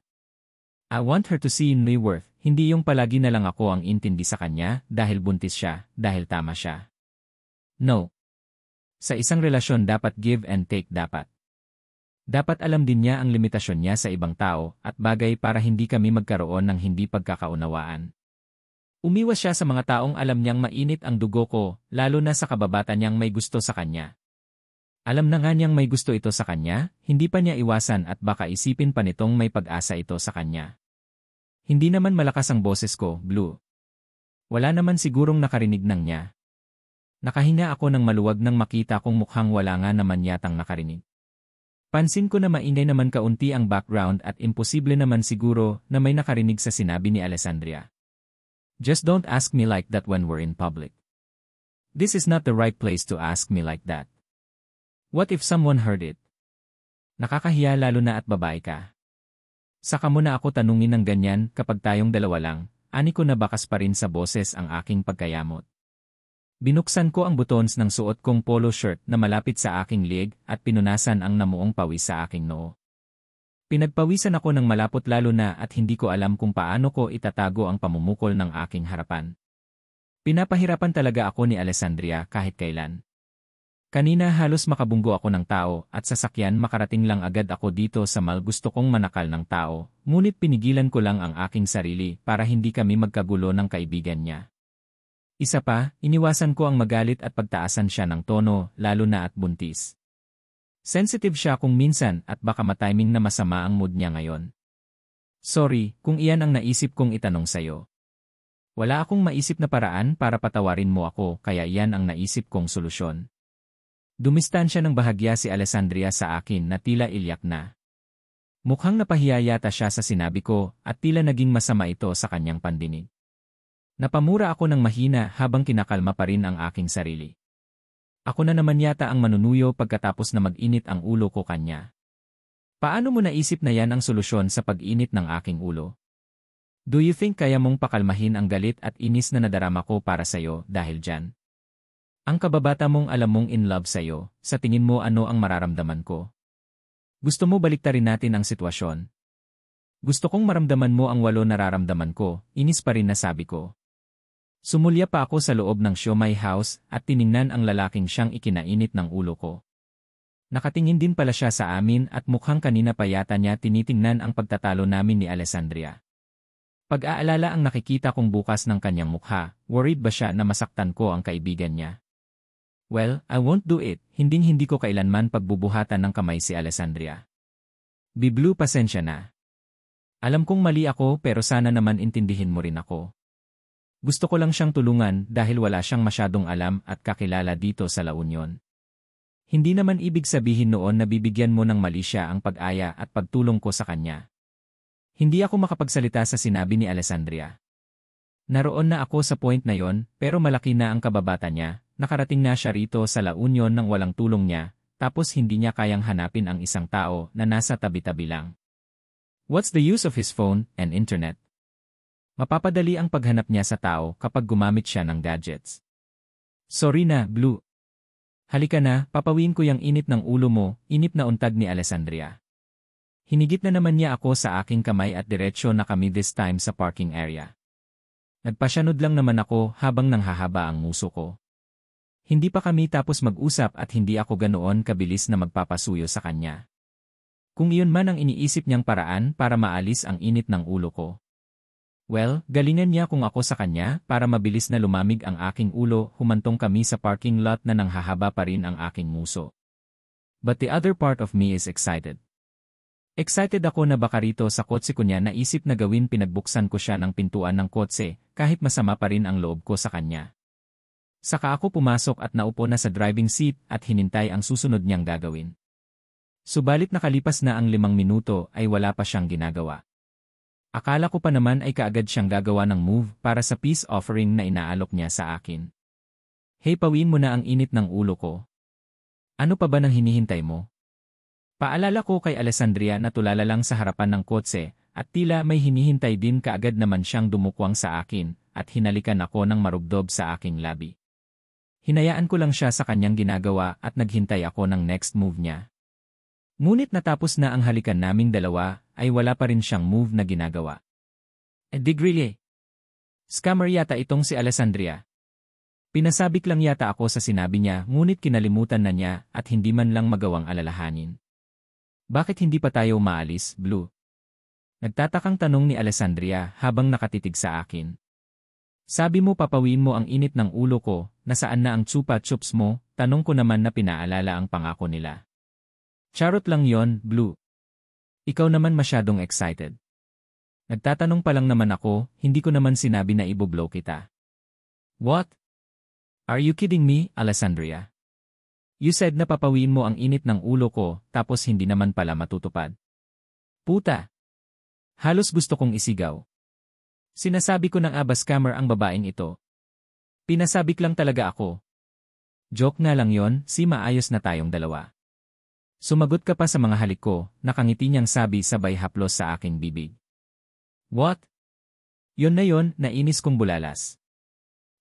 I want her to see my worth, hindi yung palagi na lang ako ang intindi sa kanya dahil buntis siya, dahil tama siya. No. Sa isang relasyon dapat give and take dapat. Dapat alam din niya ang limitasyon niya sa ibang tao at bagay para hindi kami magkaroon ng hindi pagkakaunawaan. Umiwas siya sa mga taong alam niyang mainit ang dugo ko, lalo na sa kababata niyang may gusto sa kanya. Alam na nga niyang may gusto ito sa kanya, hindi pa niya iwasan at baka isipin pa nitong may pag-asa ito sa kanya. Hindi naman malakas ang boses ko, Blue. Wala naman sigurong nakarinig ng niya. Nakahinga ako ng maluwag nang makita kong mukhang wala nga naman yatang nakarinig. Pansin ko na maingay naman kaunti ang background at imposible naman siguro na may nakarinig sa sinabi ni Alessandria. Just don't ask me like that when we're in public. This is not the right place to ask me like that. What if someone heard it? Nakakahiya lalo na at babae ka. Saka mo na ako tanungin ng ganyan kapag tayong dalawa lang, ani ko na bakas pa rin sa boses ang aking pagkayamot. Binuksan ko ang buttons ng suot kong polo shirt na malapit sa aking liig at pinunasan ang namuong pawis sa aking noo. Pinagpawisan ako ng malapot lalo na at hindi ko alam kung paano ko itatago ang pamumukol ng aking harapan. Pinapahirapan talaga ako ni Alessandria kahit kailan. Kanina halos makabunggo ako ng tao at sasakyan makarating lang agad ako dito sa mall gusto kong manakal ng tao, ngunit pinigilan ko lang ang aking sarili para hindi kami magkagulo ng kaibigan niya. Isa pa, iniwasan ko ang magalit at pagtaasan siya ng tono, lalo na at buntis. Sensitive siya kung minsan at baka matiming na masama ang mood niya ngayon. Sorry, kung iyan ang naisip kong itanong sayo. Wala akong maisip na paraan para patawarin mo ako kaya iyan ang naisip kong solusyon. Dumistansya ng bahagya si Alessandria sa akin na tila ilyak na. Mukhang napahiya yata siya sa sinabi ko at tila naging masama ito sa kanyang pandinig. Napamura ako ng mahina habang kinakalma pa rin ang aking sarili. Ako na naman yata ang manunuyo pagkatapos na mag-init ang ulo ko kanya. Paano mo naisip na yan ang solusyon sa pag-init ng aking ulo? Do you think kaya mong pakalmahin ang galit at inis na nadarama ko para sayo dahil dyan? Ang kababata mong alam mong in love sa'yo, sa tingin mo ano ang mararamdaman ko? Gusto mo baliktarin natin ang sitwasyon? Gusto kong maramdaman mo ang walo nararamdaman ko, inis pa rin na sabi ko. Sumulya pa ako sa loob ng siomai house at tiningnan ang lalaking siyang ikinainit ng ulo ko. Nakatingin din pala siya sa amin at mukhang kanina pa yata niya tinitingnan ang pagtatalo namin ni Alessandria. Pag-aalala ang nakikita kong bukas ng kanyang mukha, worried ba siya na masaktan ko ang kaibigan niya? Well, I won't do it, hinding-hindi ko kailanman pagbubuhatan ng kamay si Alessandria. Biblu, pasensya na. Alam kong mali ako pero sana naman intindihin mo rin ako. Gusto ko lang siyang tulungan dahil wala siyang masyadong alam at kakilala dito sa La Union. Hindi naman ibig sabihin noon na bibigyan mo ng mali siya ang pag-aya at pagtulong ko sa kanya. Hindi ako makapagsalita sa sinabi ni Alessandria. Naroon na ako sa point na yon pero malaki na ang kababata niya. Nakarating na siya rito sa La Union nang walang tulong niya, tapos hindi niya kayang hanapin ang isang tao na nasa tabi-tabi lang. What's the use of his phone and internet? Mapapadali ang paghanap niya sa tao kapag gumamit siya ng gadgets. Sorry na, Blue. Halika na, papawin ko yung init ng ulo mo, inip na untag ni Alessandria. Hinigit na naman niya ako sa aking kamay at diretsyo na kami this time sa parking area. Nagpasyanod lang naman ako habang nanghahaba ang muso ko. Hindi pa kami tapos mag-usap at hindi ako ganoon kabilis na magpapasuyo sa kanya. Kung iyon man ang iniisip niyang paraan para maalis ang init ng ulo ko. Well, galingan niya kung ako sa kanya para mabilis na lumamig ang aking ulo, humantong kami sa parking lot na nanghahaba pa rin ang aking muso. But the other part of me is excited. Excited ako na baka rito sa kotse ko niya naisip na gawin pinagbuksan ko siya ng pintuan ng kotse kahit masama pa rin ang loob ko sa kanya. Saka ako pumasok at naupo na sa driving seat at hinintay ang susunod niyang gagawin. Subalit nakalipas na ang 5 minuto ay wala pa siyang ginagawa. Akala ko pa naman ay kaagad siyang gagawa ng move para sa peace offering na inaalok niya sa akin. Hey, pawin mo na ang init ng ulo ko. Ano pa ba nang hinihintay mo? Paalala ko kay Alessandria na tulala lang sa harapan ng kotse at tila may hinihintay din kaagad naman siyang dumukwang sa akin at hinalikan ako ng marugdob sa aking labi. Hinayaan ko lang siya sa kanyang ginagawa at naghintay ako ng next move niya. Ngunit natapos na ang halikan naming dalawa, ay wala pa rin siyang move na ginagawa. Digrile. Scammer yata itong si Alessandria. Pinasabik lang yata ako sa sinabi niya ngunit kinalimutan na niya at hindi man lang magawang alalahanin. Bakit hindi pa tayo maalis, Blue? Nagtatakang tanong ni Alessandria habang nakatitig sa akin. Sabi mo papawin mo ang init ng ulo ko, nasaan na ang chupa chups mo, tanong ko naman na pinaalala ang pangako nila. Charot lang yon, Blue. Ikaw naman masyadong excited. Nagtatanong pa lang naman ako, hindi ko naman sinabi na iboblow kita. What? Are you kidding me, Alessandria? You said na papawin mo ang init ng ulo ko, tapos hindi naman pala matutupad. Puta! Halos gusto kong isigaw. Sinasabi ko ng scammer ang babaeng ito. Pinasabik lang talaga ako. Joke nga lang yon, si maayos na tayong dalawa. Sumagot ka pa sa mga halik ko, nakangiti niyang sabi sabay haplos sa aking bibig. What? Yon na yon, nainis kong bulalas.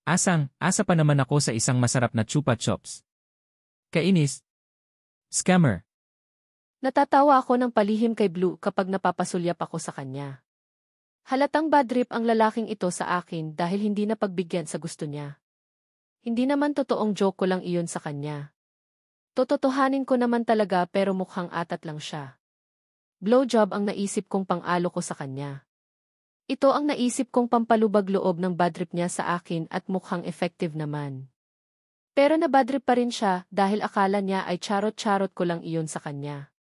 Asa pa naman ako sa isang masarap na chupa chops. Kainis. Scammer. Natatawa ako ng palihim kay Blue kapag napapasulyap ako sa kanya. Halatang bad trip ang lalaking ito sa akin dahil hindi na pagbigyan sa gusto niya. Hindi naman totoong joke ko lang iyon sa kanya. Tototohanin ko naman talaga pero mukhang atat lang siya. Blowjob ang naisip kong pang-alo ko sa kanya. Ito ang naisip kong pampalubag loob ng bad trip niya sa akin at mukhang effective naman. Pero na bad trip pa rin siya dahil akala niya ay charot-charot ko lang iyon sa kanya.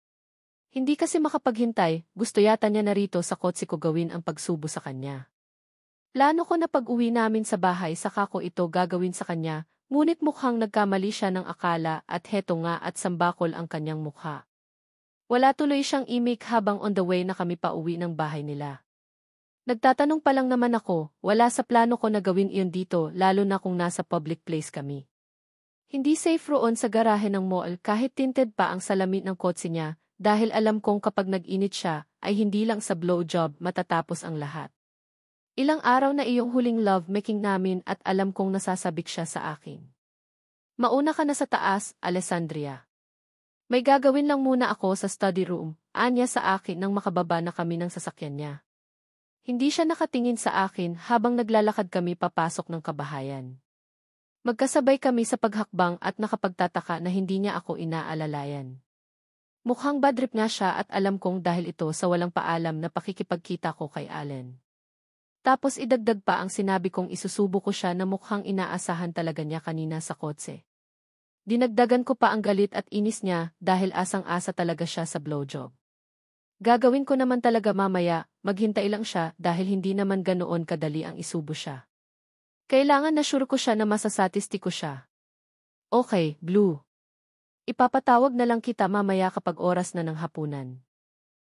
Hindi kasi makapaghintay, gusto yata niya narito sa kotse ko gawin ang pagsubo sa kanya. Plano ko na pag-uwi namin sa bahay saka ko ito gagawin sa kanya, ngunit mukhang nagkamali siya ng akala at heto nga at sambakol ang kanyang mukha. Wala tuloy siyang imik habang on the way na kami pa uwi ng bahay nila. Nagtatanong pa lang naman ako, wala sa plano ko na gawin iyon dito lalo na kung nasa public place kami. Hindi safe roon sa garahe ng mall kahit tinted pa ang salamin ng kotse niya dahil alam kong kapag nag-init siya ay hindi lang sa blowjob matatapos ang lahat. Ilang araw na iyong huling love-making namin at alam kong nasasabik siya sa akin. Mauna ka na sa taas, Alessandria. May gagawin lang muna ako sa study room, anya sa akin nang makababa na kami ng sasakyan niya. Hindi siya nakatingin sa akin habang naglalakad kami papasok ng kabahayan. Magkasabay kami sa paghakbang at nakapagtataka na hindi niya ako inaalalayan. Mukhang bad trip nga siya at alam kong dahil ito sa walang paalam na pakikipagkita ko kay Allen. Tapos idagdag pa ang sinabi kong isusubo ko siya na mukhang inaasahan talaga niya kanina sa kotse. Dinagdagan ko pa ang galit at inis niya dahil asang-asa talaga siya sa blowjob. Gagawin ko naman talaga mamaya, maghintay lang siya dahil hindi naman ganoon kadali ang isubo siya. Kailangan na sure ko siya na masasatisty ko siya. Okay, Blue. Ipapatawag na lang kita mamaya kapag oras na ng hapunan.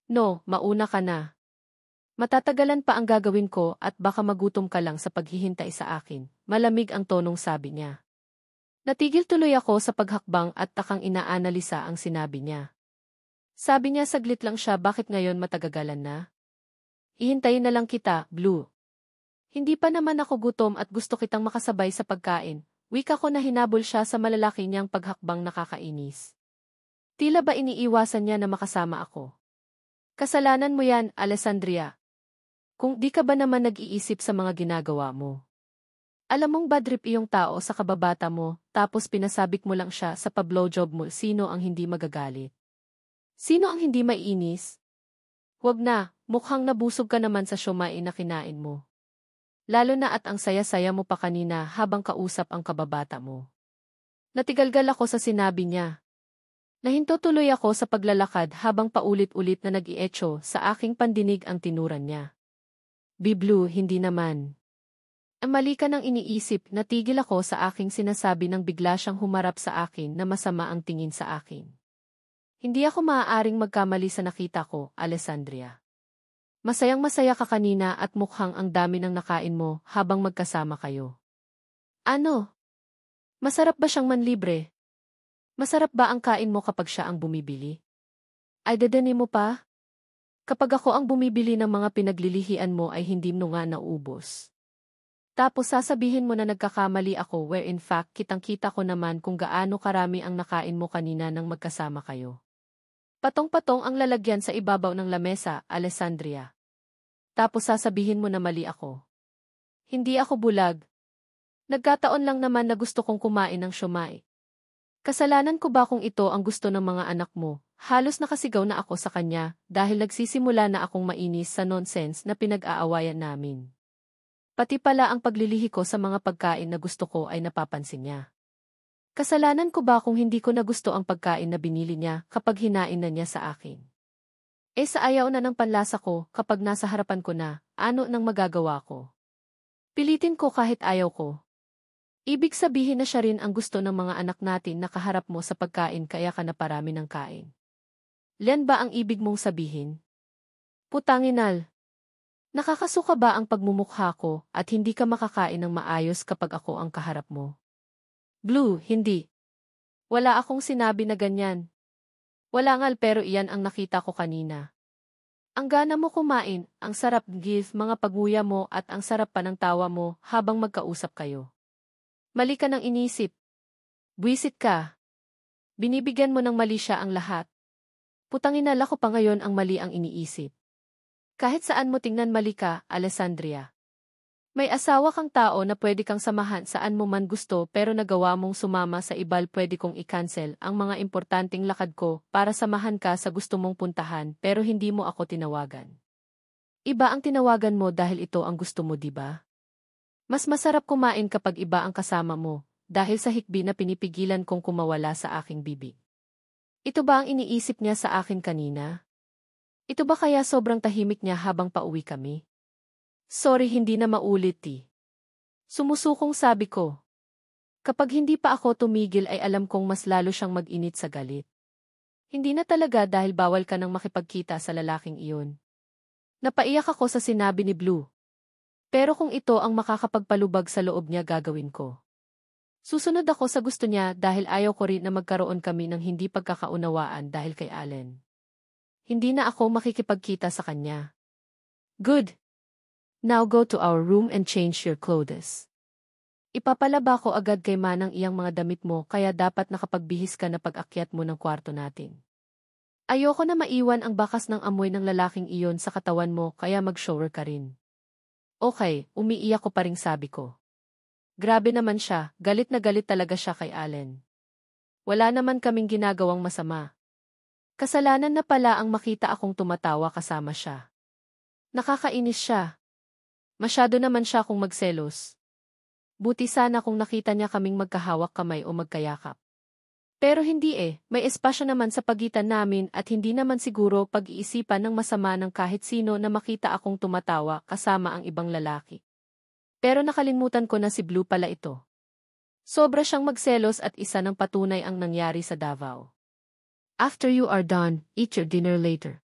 No, mauna ka na. Matatagalan pa ang gagawin ko at baka magutom ka lang sa paghihintay sa akin, malamig ang tonong sabi niya. Natigil tuloy ako sa paghakbang at takang inaanalisa ang sinabi niya. Sabi niya saglit lang siya bakit ngayon matagagalan na? Ihintayin na lang kita, Blue. Hindi pa naman ako gutom at gusto kitang makasabay sa pagkain, wika ko na hinabol siya sa malalaki niyang paghakbang nakakainis. Tila ba iniiwasan niya na makasama ako? Kasalanan mo yan, Alessandria. Kung di ka ba naman nag-iisip sa mga ginagawa mo. Alam mong bad trip iyong tao sa kababata mo, tapos pinasabik mo lang siya sa pa-blowjob mo, sino ang hindi magagalit? Sino ang hindi maiinis? Huwag na, mukhang nabusog ka naman sa siomai na kinain mo. Lalo na at ang saya-saya mo pa kanina habang kausap ang kababata mo. Natigalgal ako sa sinabi niya. Nahinto tuloy ako sa paglalakad habang paulit-ulit na nag-ietso sa aking pandinig ang tinuran niya. Blue, hindi naman. Mali ka nang iniisip, natigil ako sa aking sinasabi nang bigla siyang humarap sa akin na masama ang tingin sa akin. Hindi ako maaaring magkamali sa nakita ko, Alessandria. Masayang-masaya ka kanina at mukhang ang dami ng nakain mo habang magkasama kayo. Ano? Masarap ba siyang manlibre? Masarap ba ang kain mo kapag siya ang bumibili? Ay dadani mo pa? Kapag ako ang bumibili ng mga pinaglilihian mo ay hindi mo nga naubos. Tapos sasabihin mo na nagkakamali ako where in fact kitang-kita ko naman kung gaano karami ang nakain mo kanina nang magkasama kayo. Patong-patong ang lalagyan sa ibabaw ng lamesa, Alessandria. Tapos sasabihin mo na mali ako. Hindi ako bulag. Nagkataon lang naman na gusto kong kumain ng siomai. Kasalanan ko ba kung ito ang gusto ng mga anak mo? Halos nakasigaw na ako sa kanya dahil nagsisimula na akong mainis sa nonsense na pinag-aawayan namin. Pati pala ang paglilihi ko sa mga pagkain na gusto ko ay napapansin niya. Kasalanan ko ba kung hindi ko na gusto ang pagkain na binili niya kapag hinain na niya sa akin? Sa ayaw na ng panlasa ko kapag nasa harapan ko na, ano nang magagawa ko? Pilitin ko kahit ayaw ko. Ibig sabihin na siya rin ang gusto ng mga anak natin na kaharap mo sa pagkain kaya ka na parami ng kain. Yan ba ang ibig mong sabihin? Putanginal. Nakakasuka ba ang pagmumukha ko at hindi ka makakain ng maayos kapag ako ang kaharap mo? Blue, hindi. Wala akong sinabi na ganyan. Wala ngal pero iyan ang nakita ko kanina. Ang gana mo kumain, ang sarap give mga paguya mo at ang sarap pa ng tawa mo habang magkausap kayo. Mali ka ng inisip. Buwisit ka. Binibigyan mo ng mali siya ang lahat. Putanginala ko pa ngayon ang mali ang iniisip. Kahit saan mo tingnan mali ka, Alessandria. May asawa kang tao na pwede kang samahan saan mo man gusto pero nagawa mong sumama sa ibal pwede kong i-cancel ang mga importanteng lakad ko para samahan ka sa gusto mong puntahan pero hindi mo ako tinawagan. Iba ang tinawagan mo dahil ito ang gusto mo, diba? Mas masarap kumain kapag iba ang kasama mo dahil sa hikbi na pinipigilan kong kumawala sa aking bibig. Ito ba ang iniisip niya sa akin kanina? Ito ba kaya sobrang tahimik niya habang pauwi kami? Sorry hindi na maulit Sumusukong sabi ko. Kapag hindi pa ako tumigil ay alam kong mas lalo siyang mag-init sa galit. Hindi na talaga dahil bawal ka nang makipagkita sa lalaking iyon. Napaiyak ako sa sinabi ni Blue. Pero kung ito ang makakapagpalubag sa loob niya gagawin ko. Susunod ako sa gusto niya dahil ayaw ko rin na magkaroon kami ng hindi pagkakaunawaan dahil kay Allen. Hindi na ako makikipagkita sa kanya. Good. Now go to our room and change your clothes. Ipapalaba ko agad kay Manang iyang mga damit mo kaya dapat nakapagbihis ka na pag-akyat mo ng kwarto natin. Ayoko na maiwan ang bakas ng amoy ng lalaking iyon sa katawan mo kaya mag-shower ka rin. Okay, umiiyak ko pa ring sabi ko. Grabe naman siya, galit na galit talaga siya kay Allen. Wala naman kaming ginagawang masama. Kasalanan na pala ang makita akong tumatawa kasama siya. Nakakainis siya. Masyado naman siya kung magselos. Buti sana kung nakita niya kaming magkahawak kamay o magkayakap. Pero hindi may espasyo naman sa pagitan namin at hindi naman siguro pag-iisipan ng masama ng kahit sino na makita akong tumatawa kasama ang ibang lalaki. Pero nakalimutan ko na si Blue pala ito. Sobra siyang magselos at isa ng patunay ang nangyari sa Davao. After you are done, eat your dinner later.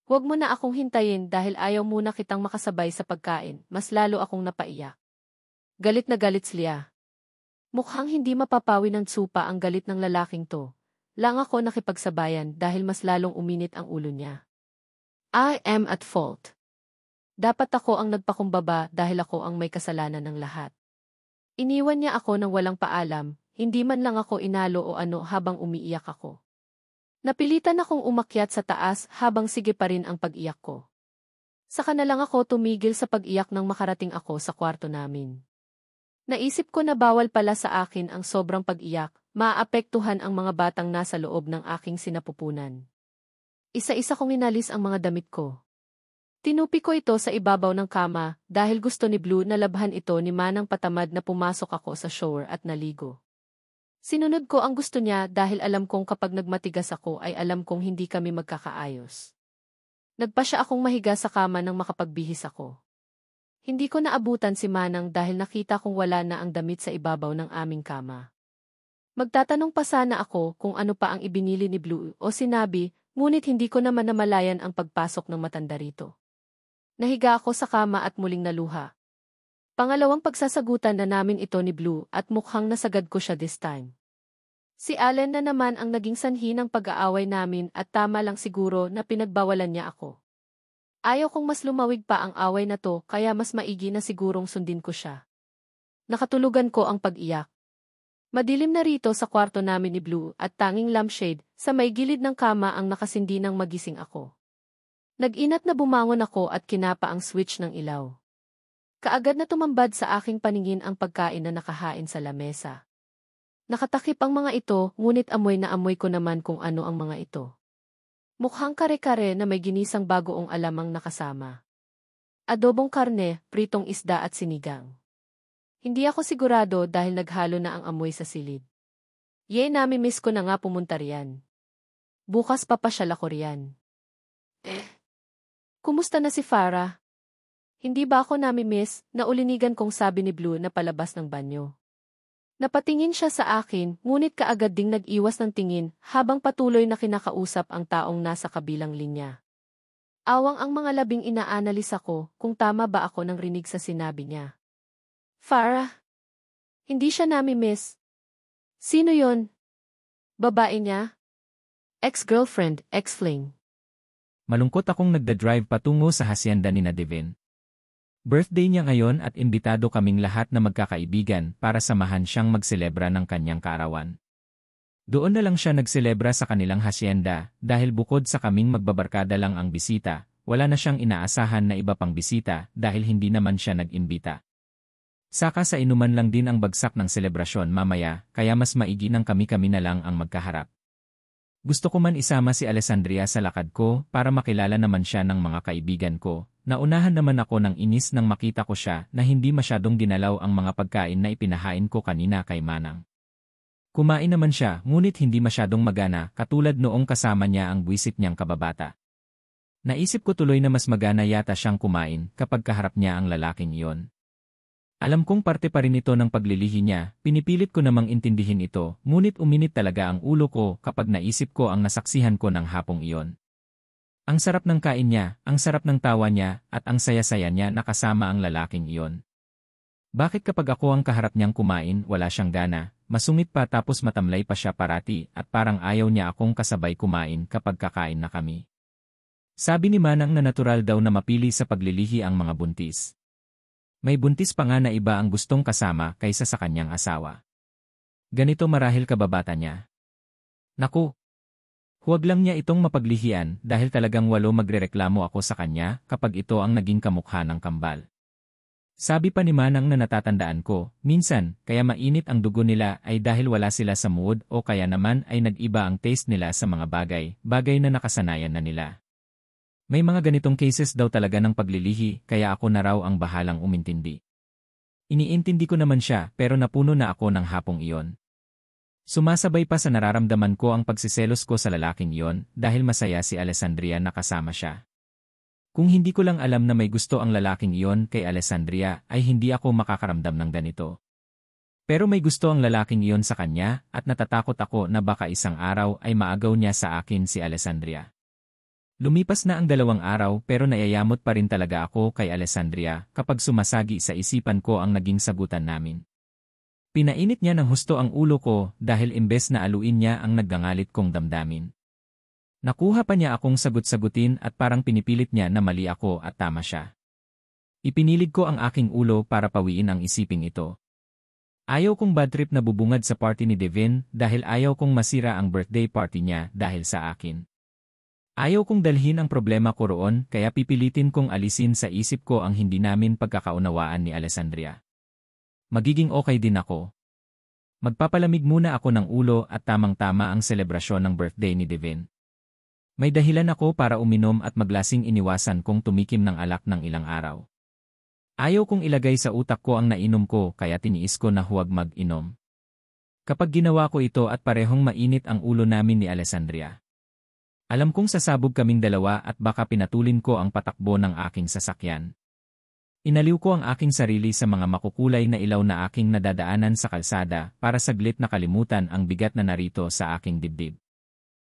Huwag mo na akong hintayin dahil ayaw muna kitang makasabay sa pagkain, mas lalo akong napaiyak. Galit na galit siya. Mukhang hindi mapapawi ng tsupa ang galit ng lalaking to. Lang ako nakipagsabayan dahil mas lalong uminit ang ulo niya. I am at fault. Dapat ako ang nagpakumbaba dahil ako ang may kasalanan ng lahat. Iniwan niya ako ng walang paalam, hindi man lang ako inalo o ano habang umiiyak ako. Napilitan akong umakyat sa taas habang sige pa rin ang pag-iyak ko. Saka na lang ako tumigil sa pag-iyak nang makarating ako sa kwarto namin. Naisip ko na bawal pala sa akin ang sobrang pag-iyak, maaapektuhan ang mga batang nasa loob ng aking sinapupunan. Isa-isa kong inalis ang mga damit ko. Tinupi ko ito sa ibabaw ng kama dahil gusto ni Blue na labhan ito ni Manang patamad na pumasok ako sa shower at naligo. Sinunod ko ang gusto niya dahil alam kong kapag nagmatigas ako ay alam kong hindi kami magkakaayos. Nagpa siya akong mahiga sa kama nang makapagbihis ako. Hindi ko naabutan si Manang dahil nakita kong wala na ang damit sa ibabaw ng aming kama. Magtatanong pa sana ako kung ano pa ang ibinili ni Blue o sinabi, ngunit hindi ko naman namalayan ang pagpasok ng matanda rito. Nahiga ako sa kama at muling naluha. Pangalawang pagsasagutan na namin ito ni Blue at mukhang nasagad ko siya this time. Si Allen na naman ang naging sanhi ng pag-aaway namin at tama lang siguro na pinagbawalan niya ako. Ayaw kong mas lumawig pa ang away na to kaya mas maigi na sigurong sundin ko siya. Nakatulugan ko ang pag-iyak. Madilim na rito sa kwarto namin ni Blue at tanging lampshade sa may gilid ng kama ang nakasindi nang magising ako. Nag-inat na bumangon ako at kinapa ang switch ng ilaw. Kaagad na tumambad sa aking paningin ang pagkain na nakahain sa lamesa. Nakatakip ang mga ito, ngunit amoy na amoy ko naman kung ano ang mga ito. Mukhang kare-kare na may ginisang bagoong alamang nakasama. Adobong karne, pritong isda at sinigang. Hindi ako sigurado dahil naghalo na ang amoy sa silid. Nami-miss ko na nga pumunta riyan. Bukas papasyal ako riyan. Kumusta na si Farah? Hindi ba ako nami-miss na ulinigan kong sabi ni Blue na palabas ng banyo? Napatingin siya sa akin, ngunit kaagad ding nag-iwas ng tingin habang patuloy na kinakausap ang taong nasa kabilang linya. Awang ang mga labing inaanalis ako kung tama ba ako nang rinig sa sinabi niya. Farah? Hindi siya nami-miss. Sino yon? Babae niya? Ex-girlfriend, ex-fling. Malungkot akong nagda-drive patungo sa hacienda ni na Devin. Birthday niya ngayon at imbitado kaming lahat na magkakaibigan para samahan siyang magselebra ng kanyang kaarawan. Doon na lang siya nagselebra sa kanilang hacienda dahil bukod sa kaming magbabarkada lang ang bisita, wala na siyang inaasahan na iba pang bisita dahil hindi naman siya nag-imbita. Saka sa inuman lang din ang bagsak ng selebrasyon mamaya kaya mas maigi nang kami-kami na lang ang magkaharap. Gusto ko man isama si Alessandria sa lakad ko para makilala naman siya ng mga kaibigan ko. Naunahan naman ako ng inis nang makita ko siya na hindi masyadong dinalaw ang mga pagkain na ipinahain ko kanina kay Manang. Kumain naman siya ngunit hindi masyadong magana katulad noong kasama niya ang buwisit niyang kababata. Naisip ko tuloy na mas magana yata siyang kumain kapag kaharap niya ang lalaking iyon. Alam kong parte pa rin ito ng paglilihi niya, pinipilit ko namang intindihin ito, ngunit uminit talaga ang ulo ko kapag naisip ko ang nasaksihan ko ng hapong iyon. Ang sarap ng kain niya, ang sarap ng tawa niya, at ang saya-saya niya na kasama ang lalaking iyon. Bakit kapag ako ang kaharap niyang kumain, wala siyang gana, masungit pa tapos matamlay pa siya parati at parang ayaw niya akong kasabay kumain kapag kakain na kami. Sabi ni Manang na natural daw na mapili sa paglilihi ang mga buntis. May buntis pa nga na iba ang gustong kasama kaysa sa kanyang asawa. Ganito marahil kababata niya. Naku! Huwag lang niya itong mapaglihian dahil talagang walo magrereklamo ako sa kanya kapag ito ang naging kamukha ng kambal. Sabi pa ni Manang na natatandaan ko, minsan, kaya mainit ang dugo nila ay dahil wala sila sa mood o kaya naman ay nag-iba ang taste nila sa mga bagay na nakasanayan na nila. May mga ganitong cases daw talaga ng paglilihi kaya ako na raw ang bahalang umintindi. Iniintindi ko naman siya pero napuno na ako ng hapong iyon. Sumasabay pa sa nararamdaman ko ang pagsiselos ko sa lalaking iyon dahil masaya si Alessandria na kasama siya. Kung hindi ko lang alam na may gusto ang lalaking iyon kay Alessandria ay hindi ako makakaramdam ng ganito. Pero may gusto ang lalaking iyon sa kanya at natatakot ako na baka isang araw ay maagaw niya sa akin si Alessandria. Lumipas na ang 2 araw pero nayayamot pa rin talaga ako kay Alessandria kapag sumasagi sa isipan ko ang naging sagutan namin. Pinainit niya ng husto ang ulo ko dahil imbes na aluin niya ang naggangalit kong damdamin. Nakuha pa niya akong sagot-sagutin at parang pinipilit niya na mali ako at tama siya. Ipinilig ko ang aking ulo para pawiin ang isiping ito. Ayaw kong bad trip na bubungad sa party ni Devin dahil ayaw kong masira ang birthday party niya dahil sa akin. Ayaw kong dalhin ang problema ko roon kaya pipilitin kong alisin sa isip ko ang hindi namin pagkakaunawaan ni Alessandria. Magiging okay din ako. Magpapalamig muna ako ng ulo at tamang-tama ang selebrasyon ng birthday ni Devin. May dahilan ako para uminom at maglasing iniwasan kong tumikim ng alak ng ilang araw. Ayaw kong ilagay sa utak ko ang nainom ko kaya tiniis ko na huwag mag-inom. Kapag ginawa ko ito at parehong mainit ang ulo namin ni Alessandria. Alam kong sasabog kaming dalawa at baka pinatulin ko ang patakbo ng aking sasakyan. Inaliw ko ang aking sarili sa mga makukulay na ilaw na aking nadadaanan sa kalsada para saglit na kalimutan ang bigat na narito sa aking dibdib.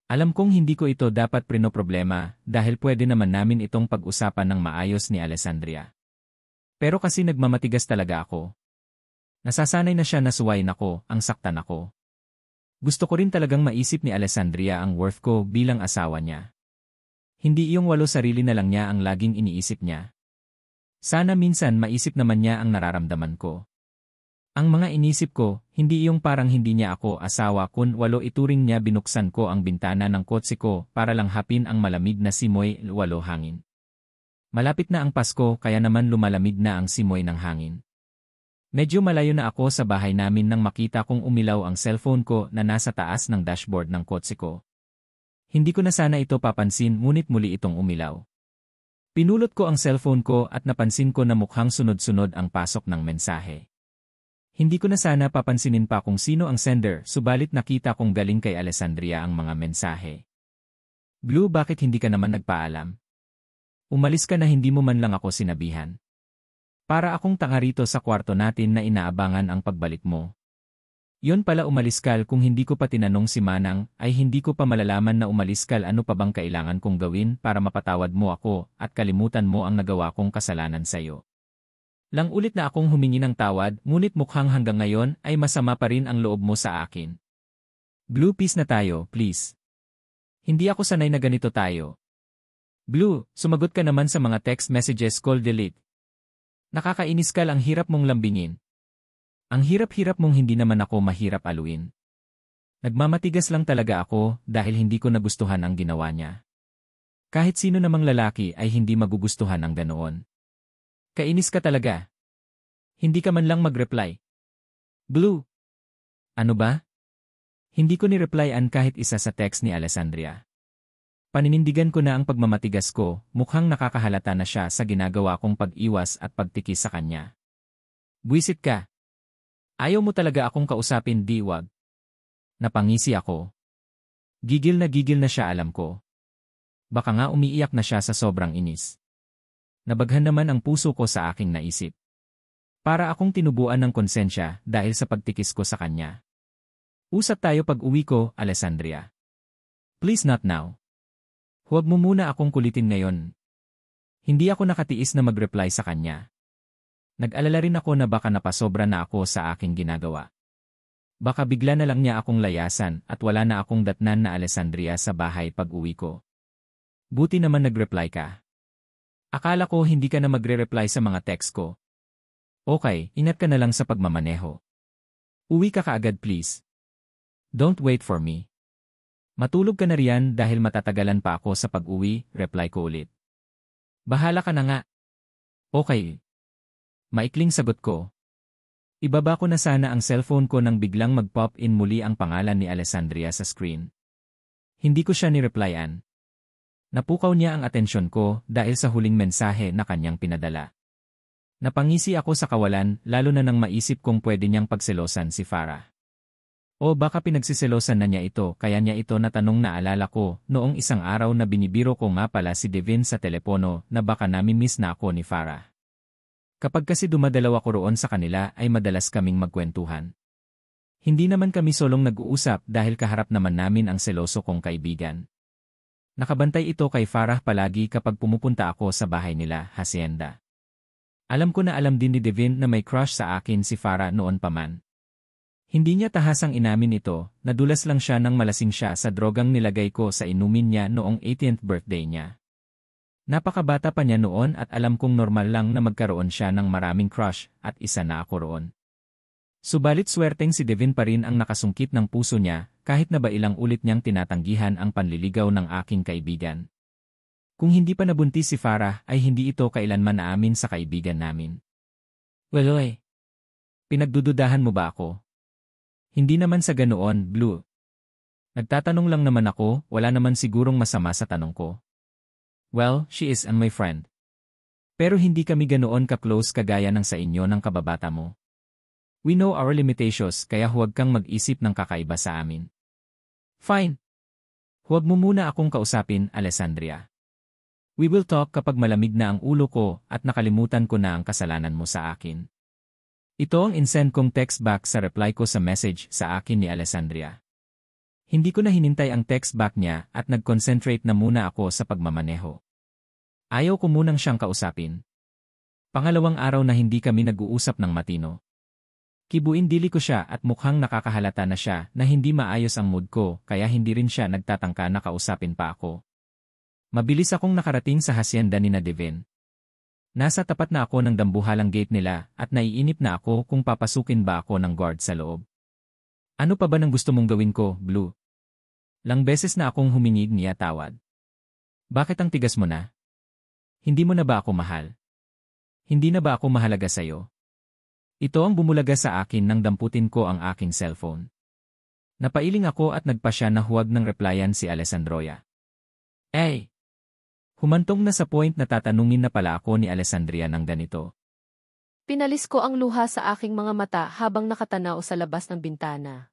Alam kong hindi ko ito dapat prinoproblema dahil pwede naman namin itong pag-usapan ng maayos ni Alessandria. Pero kasi nagmamatigas talaga ako. Nasasanay na siya na suwayin ako, ang saktan ako. Gusto ko rin talagang maisip ni Alessandria ang worth ko bilang asawa niya. Hindi iyong walo sarili na lang niya ang laging iniisip niya. Sana minsan maisip naman niya ang nararamdaman ko. Ang mga inisip ko, hindi iyong parang hindi niya ako asawa kun walo ituring niya binuksan ko ang bintana ng kotse ko para lang hapin ang malamig na simoy walo hangin. Malapit na ang Pasko kaya naman lumalamig na ang simoy ng hangin. Medyo malayo na ako sa bahay namin nang makita kong umilaw ang cellphone ko na nasa taas ng dashboard ng kotse ko. Hindi ko na sana ito papansin ngunit muli itong umilaw. Pinulot ko ang cellphone ko at napansin ko na mukhang sunod-sunod ang pasok ng mensahe. Hindi ko na sana papansinin pa kung sino ang sender subalit nakita kong galing kay Alessandria ang mga mensahe. Blue, bakit hindi ka naman nagpaalam? Umalis ka na hindi mo man lang ako sinabihan. Para akong tanga rito sa kwarto natin na inaabangan ang pagbalik mo. Yon pala umalis kal kung hindi ko pa tinanong si Manang ay hindi ko pa malalaman na umalis kal ano pa bang kailangan kong gawin para mapatawad mo ako at kalimutan mo ang nagawa kong kasalanan sa iyo. Lang ulit na akong humingi ng tawad ngunit mukhang hanggang ngayon ay masama pa rin ang loob mo sa akin. Blue, peace na tayo, please. Hindi ako sanay na ganito tayo. Blue, sumagot ka naman sa mga text messages call delete. Nakakainis ka lang, hirap mong lambingin. Ang hirap-hirap mong hindi naman ako mahirap aluin. Nagmamatigas lang talaga ako dahil hindi ko nagustuhan ang ginawa niya. Kahit sino namang lalaki ay hindi magugustuhan ang ganoon. Kainis ka talaga. Hindi ka man lang mag-reply. Blue. Ano ba? Hindi ko ni-replyan kahit isa sa text ni Alessandria. Paninindigan ko na ang pagmamatigas ko, mukhang nakakahalata na siya sa ginagawa kong pag-iwas at pagtikis sa kanya. Buwisit ka. Ayaw mo talaga akong kausapin, di wag. Napangisi ako. Gigil na siya, alam ko. Baka nga umiiyak na siya sa sobrang inis. Nabaghan naman ang puso ko sa aking naisip. Para akong tinubuan ng konsensya dahil sa pagtikis ko sa kanya. Usap tayo pag uwi ko, Alessandria. Please not now. Huwag mo muna akong kulitin ngayon. Hindi ako nakatiis na mag-reply sa kanya. Nag-alala rin ako na baka napasobra na ako sa aking ginagawa. Baka bigla na lang niya akong layasan at wala na akong datnan na Alessandria sa bahay pag uwi ko. Buti naman nag-reply ka. Akala ko hindi ka na magre-reply sa mga text ko. Okay, ingat ka na lang sa pagmamaneho. Uwi ka kaagad please. Don't wait for me. Matulog ka na riyan dahil matatagalan pa ako sa pag-uwi, reply ko ulit. Bahala ka na nga. Okay. Maikling sagot ko. Ibaba ko na sana ang cellphone ko nang biglang mag-pop in muli ang pangalan ni Alessandria sa screen. Hindi ko siya ni-replyan. Napukaw niya ang atensyon ko dahil sa huling mensahe na kanyang pinadala. Napangisi ako sa kawalan lalo na nang maisip kong pwede niyang pagselosan si Farah. O baka pinagsiselosan na niya ito kaya niya ito natanong na alala ko noong isang araw na binibiro ko nga pala si Devin sa telepono na baka nami-miss na ako ni Farah. Kapag kasi dumadalaw ako roon sa kanila ay madalas kaming magkwentuhan. Hindi naman kami solong nag-uusap dahil kaharap naman namin ang seloso kong kaibigan. Nakabantay ito kay Farah palagi kapag pumupunta ako sa bahay nila, hacienda. Alam ko na alam din ni Devin na may crush sa akin si Farah noon pa man. Hindi niya tahasang inamin ito, nadulas lang siya nang malasing siya sa drogang nilagay ko sa inumin niya noong 18th birthday niya. Napakabata pa niya noon at alam kong normal lang na magkaroon siya ng maraming crush at isa na ako roon. Subalit swerteng si Devin pa rin ang nakasungkit ng puso niya kahit na ba ilang ulit niyang tinatanggihan ang panliligaw ng aking kaibigan. Kung hindi pa nabuntis si Farah ay hindi ito kailanman naamin sa kaibigan namin. Well, pinagdududahan mo ba ako? Hindi naman sa ganoon, Blue. Nagtatanong lang naman ako, wala naman sigurong masama sa tanong ko. Well, she is my friend. Pero hindi kami ganoon ka-close kagaya ng sa inyo ng kababata mo. We know our limitations kaya huwag kang mag-isip ng kakaiba sa amin. Fine. Huwag mo muna akong kausapin, Alessandria. We will talk kapag malamig na ang ulo ko at nakalimutan ko na ang kasalanan mo sa akin. Ito ang insend kong text back sa reply ko sa message sa akin ni Alessandria. Hindi ko na hinintay ang text back niya at nag-concentrate na muna ako sa pagmamaneho. Ayaw ko munang siyang kausapin. Pangalawang araw na hindi kami nag-uusap ng matino. Kibuin-dili ko siya at mukhang nakakahalata na siya na hindi maayos ang mood ko kaya hindi rin siya nagtatangka na kausapin pa ako. Mabilis akong nakarating sa hacienda ni Devin. Nasa tapat na ako ng dambuhalang gate nila at naiinip na ako kung papasukin ba ako ng guard sa loob. Ano pa ba nang gusto mong gawin ko, Blue? Lang beses na akong humingi niya tawad. Bakit ang tigas mo na? Hindi mo na ba ako mahal? Hindi na ba ako mahalaga sa'yo? Ito ang bumulaga sa akin nang damputin ko ang aking cellphone. Napailing ako at nagpasya na huwag nang replyan si Alessandria. Humantong na sa point na tatanungin na pala ako ni Alessandria ng ganito. Pinalis ko ang luha sa aking mga mata habang nakatanaw sa labas ng bintana.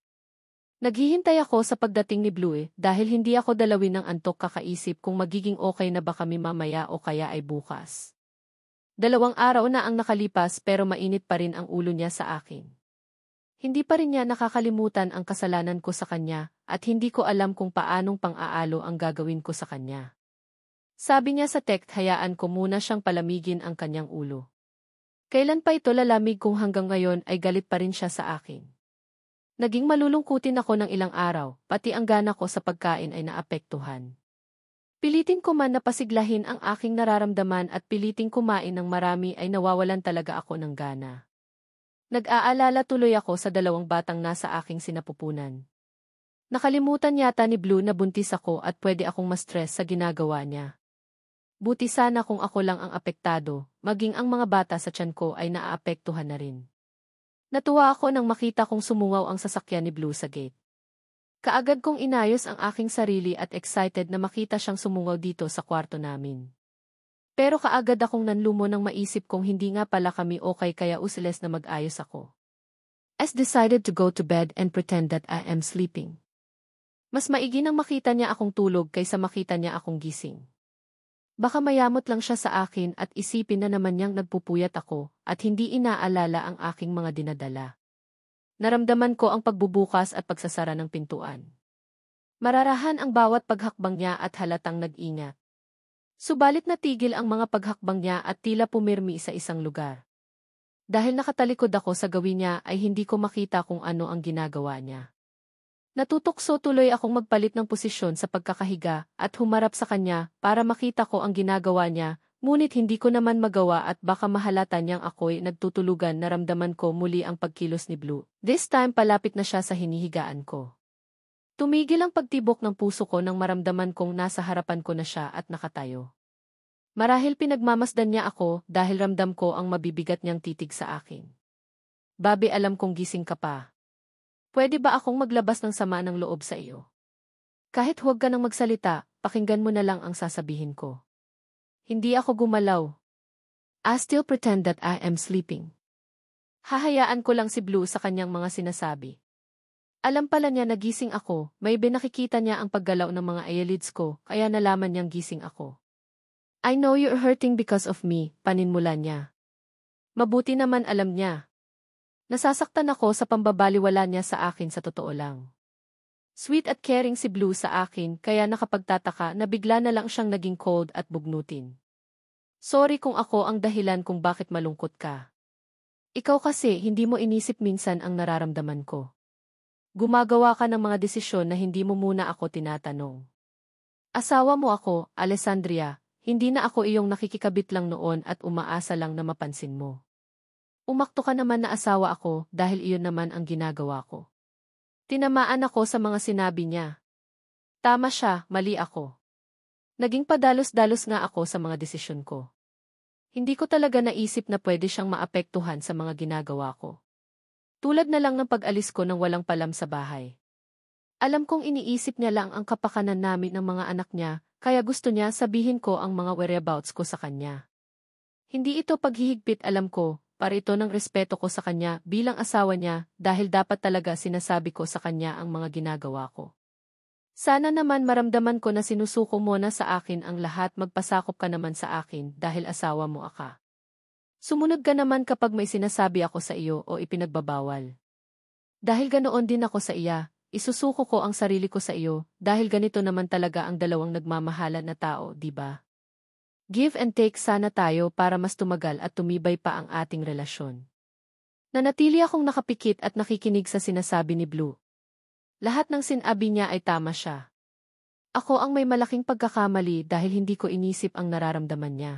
Naghihintay ako sa pagdating ni Blue dahil hindi ako dalawin ng antok kakaisip kung magiging okay na ba kami mamaya o kaya ay bukas. 2 araw na ang nakalipas pero mainit pa rin ang ulo niya sa akin. Hindi pa rin niya nakakalimutan ang kasalanan ko sa kanya at hindi ko alam kung paanong pang-aalo ang gagawin ko sa kanya. Sabi niya sa text hayaan ko muna siyang palamigin ang kanyang ulo. Kailan pa ito lalamig kung hanggang ngayon ay galit pa rin siya sa akin? Naging malulungkutin ako ng ilang araw, pati ang gana ko sa pagkain ay naapektuhan. Pilitin ko man na pasiglahin ang aking nararamdaman at piliting kumain ng marami ay nawawalan talaga ako ng gana. Nag-aalala tuloy ako sa dalawang batang nasa aking sinapupunan. Nakalimutan yata ni Blue na buntis ako at pwede akong ma-stress sa ginagawa niya. Buti sana kung ako lang ang apektado, maging ang mga bata sa tiyan ko ay naaapektuhan na rin. Natuwa ako nang makita kong sumungaw ang sasakyan ni Blue sa gate. Kaagad kong inayos ang aking sarili at excited na makita siyang sumungaw dito sa kwarto namin. Pero kaagad akong nanlumo nang maisip kong hindi nga pala kami okay kaya useless na mag-ayos ako. I decided to go to bed and pretend that I am sleeping. Mas maigi nang makita niya akong tulog kaysa makita niya akong gising. Baka mayamot lang siya sa akin at isipin na naman niyang nagpupuyat ako at hindi inaalala ang aking mga dinadala. Naramdaman ko ang pagbubukas at pagsasara ng pintuan. Mararahan ang bawat paghakbang niya at halatang nag-ingat. Subalit natigil ang mga paghakbang niya at tila pumirmi sa isang lugar. Dahil nakatalikod ako sa gawin niya ay hindi ko makita kung ano ang ginagawa niya. Natutokso tuloy akong magpalit ng posisyon sa pagkakahiga at humarap sa kanya para makita ko ang ginagawa niya, ngunit hindi ko naman magawa at baka mahalata niyang ako'y nagtutulugan. Naramdaman ko muli ang pagkilos ni Blue. This time palapit na siya sa hinihigaan ko. Tumigil ang pagtibok ng puso ko nang maramdaman kong nasa harapan ko na siya at nakatayo. Marahil pinagmamasdan niya ako dahil ramdam ko ang mabibigat niyang titig sa akin. Babe, alam kong gising ka pa. Pwede ba akong maglabas ng sama ng loob sa iyo? Kahit huwag ka nang magsalita, pakinggan mo na lang ang sasabihin ko. Hindi ako gumalaw. I still pretend that I am sleeping. Hahayaan ko lang si Blue sa kanyang mga sinasabi. Alam pala niya na gising ako, may nakikita niya ang paggalaw ng mga eyelids ko, kaya nalaman niyang gising ako. I know you're hurting because of me, paninmula niya. Mabuti naman alam niya. Nasasaktan ako sa pambabaliwala niya sa akin sa totoo lang. Sweet at caring si Blue sa akin kaya nakapagtataka na bigla na lang siyang naging cold at bugnutin. Sorry kung ako ang dahilan kung bakit malungkot ka. Ikaw kasi hindi mo inisip minsan ang nararamdaman ko. Gumagawa ka ng mga desisyon na hindi mo muna ako tinatanong. Asawa mo ako, Alessandria, hindi na ako iyong nakikikabit lang noon at umaasa lang na mapansin mo. Umakto ka naman na asawa ako dahil iyon naman ang ginagawa ko. Tinamaan ako sa mga sinabi niya. Tama siya, mali ako. Naging padalos-dalos nga ako sa mga desisyon ko. Hindi ko talaga naisip na pwede siyang maapektuhan sa mga ginagawa ko. Tulad na lang ng pag-alis ko nang walang palam sa bahay. Alam kong iniisip niya lang ang kapakanan namin ng mga anak niya, kaya gusto niya sabihin ko ang mga whereabouts ko sa kanya. Hindi ito paghihigpit, alam ko. Para ito ng respeto ko sa kanya bilang asawa niya dahil dapat talaga sinasabi ko sa kanya ang mga ginagawa ko. Sana naman maramdaman ko na sinusuko mo na sa akin ang lahat, magpasakop ka naman sa akin dahil asawa mo ako. Sumunod ka naman kapag may sinasabi ako sa iyo o ipinagbabawal. Dahil ganoon din ako sa iya, isusuko ko ang sarili ko sa iyo dahil ganito naman talaga ang dalawang nagmamahalan na tao, di ba? Give and take sana tayo para mas tumagal at tumibay pa ang ating relasyon. Nanatili akong nakapikit at nakikinig sa sinasabi ni Blue. Lahat ng sinabi niya ay tama siya. Ako ang may malaking pagkakamali dahil hindi ko inisip ang nararamdaman niya.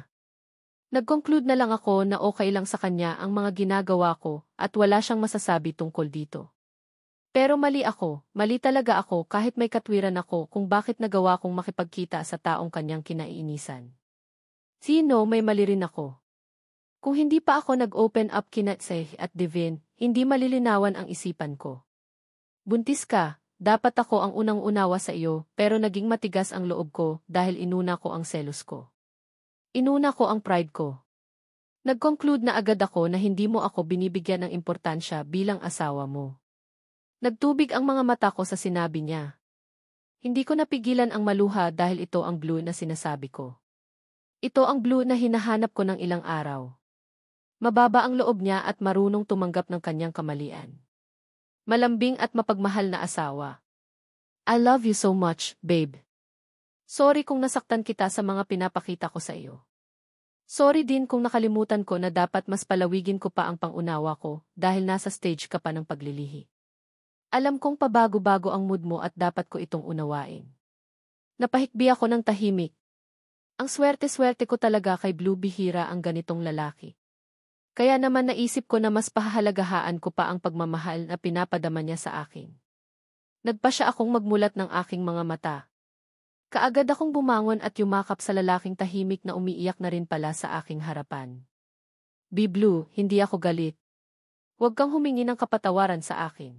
Nag-conclude na lang ako na okay lang sa kanya ang mga ginagawa ko at wala siyang masasabi tungkol dito. Pero mali ako, mali talaga ako kahit may katwiran ako kung bakit nagawa kong makipagkita sa taong kanyang kinaiinisan. Sino, may mali rin ako. Kung hindi pa ako nag-open up kina Tseh at Devin, hindi malilinawan ang isipan ko. Buntis ka, dapat ako ang unang unawa sa iyo, pero naging matigas ang loob ko dahil inuna ko ang selos ko. Inuna ko ang pride ko. Nag-conclude na agad ako na hindi mo ako binibigyan ng importansya bilang asawa mo. Nagtubig ang mga mata ko sa sinabi niya. Hindi ko napigilan ang maluha dahil ito ang Blue na sinasabi ko. Ito ang Blue na hinahanap ko ng ilang araw. Mababa ang loob niya at marunong tumanggap ng kanyang kamalian. Malambing at mapagmahal na asawa. I love you so much, babe. Sorry kung nasaktan kita sa mga pinapakita ko sa iyo. Sorry din kung nakalimutan ko na dapat mas palawigin ko pa ang pangunawa ko dahil nasa stage ka pa ng paglilihi. Alam kong pabago-bago ang mood mo at dapat ko itong unawain. Napahikbi ako ng tahimik. Ang swerte-swerte ko talaga kay Blue, bihira ang ganitong lalaki. Kaya naman naisip ko na mas pahahalagahaan ko pa ang pagmamahal na pinapadama niya sa akin. Nagpa siya akong magmulat ng aking mga mata. Kaagad akong bumangon at yumakap sa lalaking tahimik na umiiyak na rin pala sa aking harapan. Blue, hindi ako galit. Huwag kang humingi ng kapatawaran sa akin.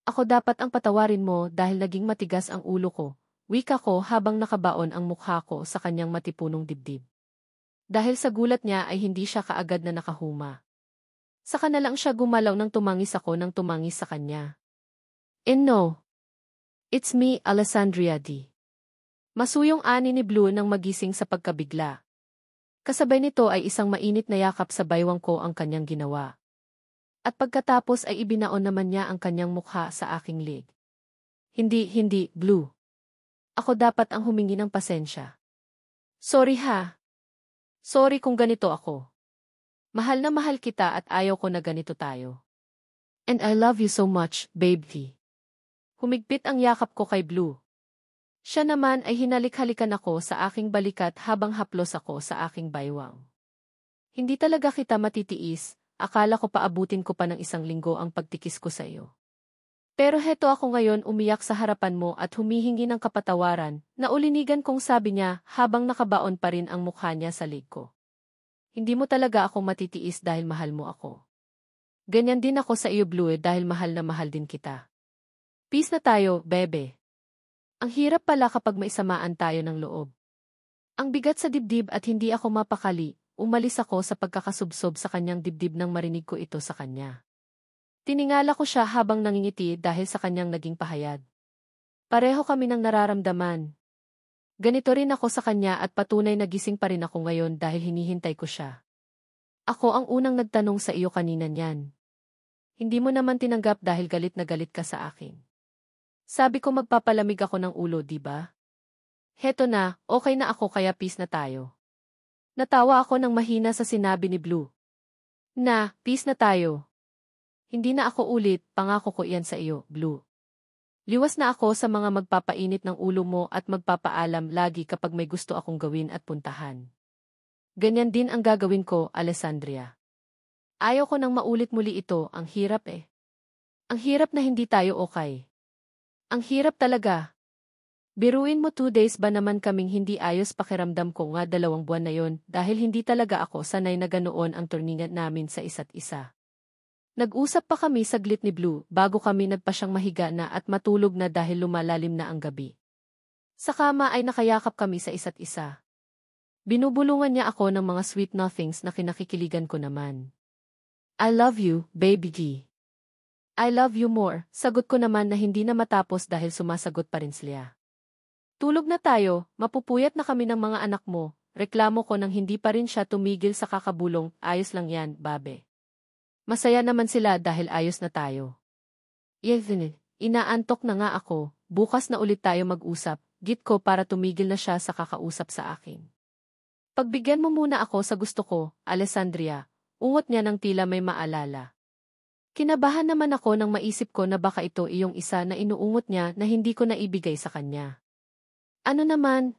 Ako dapat ang patawarin mo dahil naging matigas ang ulo ko, wika ko habang nakabaon ang mukha ko sa kanyang matipunong dibdib. Dahil sa gulat niya ay hindi siya kaagad na nakahuma. Saka na lang siya gumalaw nang tumangis ako nang tumangis sa kanya. And no. It's me, Alessandria D. Masuyong ani ni Blue nang magising sa pagkabigla. Kasabay nito ay isang mainit na yakap sa baywang ko ang kanyang ginawa. At pagkatapos ay ibinaon naman niya ang kanyang mukha sa aking leg. Hindi, Blue. Ako dapat ang humingi ng pasensya. Sorry ha. Sorry kung ganito ako. Mahal na mahal kita at ayaw ko na ganito tayo. And I love you so much, baby. Humigpit ang yakap ko kay Blue. Siya naman ay hinalik-halikan ako sa aking balikat habang haplos ako sa aking baywang. Hindi talaga kita matitiis. Akala ko paabutin ko pa ng 1 linggo ang pagtikis ko sa iyo. Pero heto ako ngayon umiyak sa harapan mo at humihingi ng kapatawaran, na ulinigan kong sabi niya habang nakabaon pa rin ang mukha niya sa leg ko. Hindi mo talaga ako matitiis dahil mahal mo ako. Ganyan din ako sa iyo, Blue, dahil mahal na mahal din kita. Peace na tayo, bebe. Ang hirap pala kapag maisamaan tayo ng loob. Ang bigat sa dibdib at hindi ako mapakali. Umalis ako sa pagkakasubsob sa kanyang dibdib nang marinig ko ito sa kanya. Tiningala ko siya habang nangingiti dahil sa kanyang naging pahayag. Pareho kami ng nararamdaman. Ganito rin ako sa kanya at patunay na gising pa rin ako ngayon dahil hinihintay ko siya. Ako ang unang nagtanong sa iyo kanina niyan. Hindi mo naman tinanggap dahil galit na galit ka sa akin. Sabi ko magpapalamig ako ng ulo, di ba? Heto na, okay na ako kaya peace na tayo. Natawa ako nang mahina sa sinabi ni Blue. Na, peace na tayo. Hindi na ako ulit, pangako ko iyan sa iyo, Blue. Liwas na ako sa mga magpapainit ng ulo mo at magpapaalam lagi kapag may gusto akong gawin at puntahan. Ganyan din ang gagawin ko, Alessandria. Ayaw ko nang maulit muli ito, ang hirap eh. Ang hirap na hindi tayo okay. Ang hirap talaga. Biruin mo 2 days ba naman kaming hindi ayos, pakiramdam ko nga 2 buwan na yon dahil hindi talaga ako sanay na ganoon ang turningan namin sa isa't isa. Nag-usap pa kami saglit ni Blue bago kami nagpasyang mahiga na at matulog na dahil lumalalim na ang gabi. Sa kama ay nakayakap kami sa isa't isa. Binubulungan niya ako ng mga sweet nothings na kinakikiligan ko naman. I love you, baby G. I love you more, sagot ko naman na hindi na matapos dahil sumasagot pa rin sila. Tulog na tayo, mapupuyat na kami ng mga anak mo, reklamo ko nang hindi pa rin siya tumigil sa kakabulong, ayos lang yan, babe. Masaya naman sila dahil ayos na tayo. Yevin, inaantok na nga ako, bukas na ulit tayo mag-usap, git ko para tumigil na siya sa kakausap sa akin. Pagbigyan mo muna ako sa gusto ko, Alessandria, ungot niya ng tila may maalala. Kinabahan naman ako nang maisip ko na baka ito iyong isa na inuungot niya na hindi ko naibigay sa kanya. Ano naman?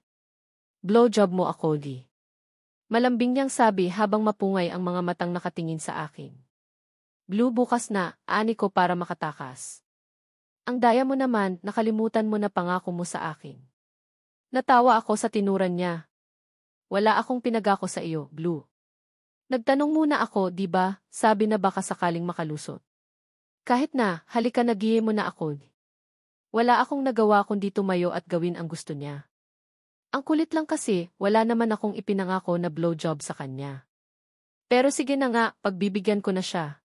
Blowjob mo ako, di. Malambing niyang sabi habang mapungay ang mga matang nakatingin sa akin. Blue, bukas na, ani ko para makatakas. Ang daya mo naman, nakalimutan mo na pangako mo sa akin. Natawa ako sa tinuran niya. Wala akong pinagako sa iyo, Blue. Nagtanong muna ako, di ba, sabi na baka sakaling makalusot. Kahit na, halika nagiye mo na ako. Wala akong nagawa kundi tumayo at gawin ang gusto niya. Ang kulit lang kasi, wala naman akong ipinangako na blowjob sa kanya. Pero sige na nga, pagbibigyan ko na siya.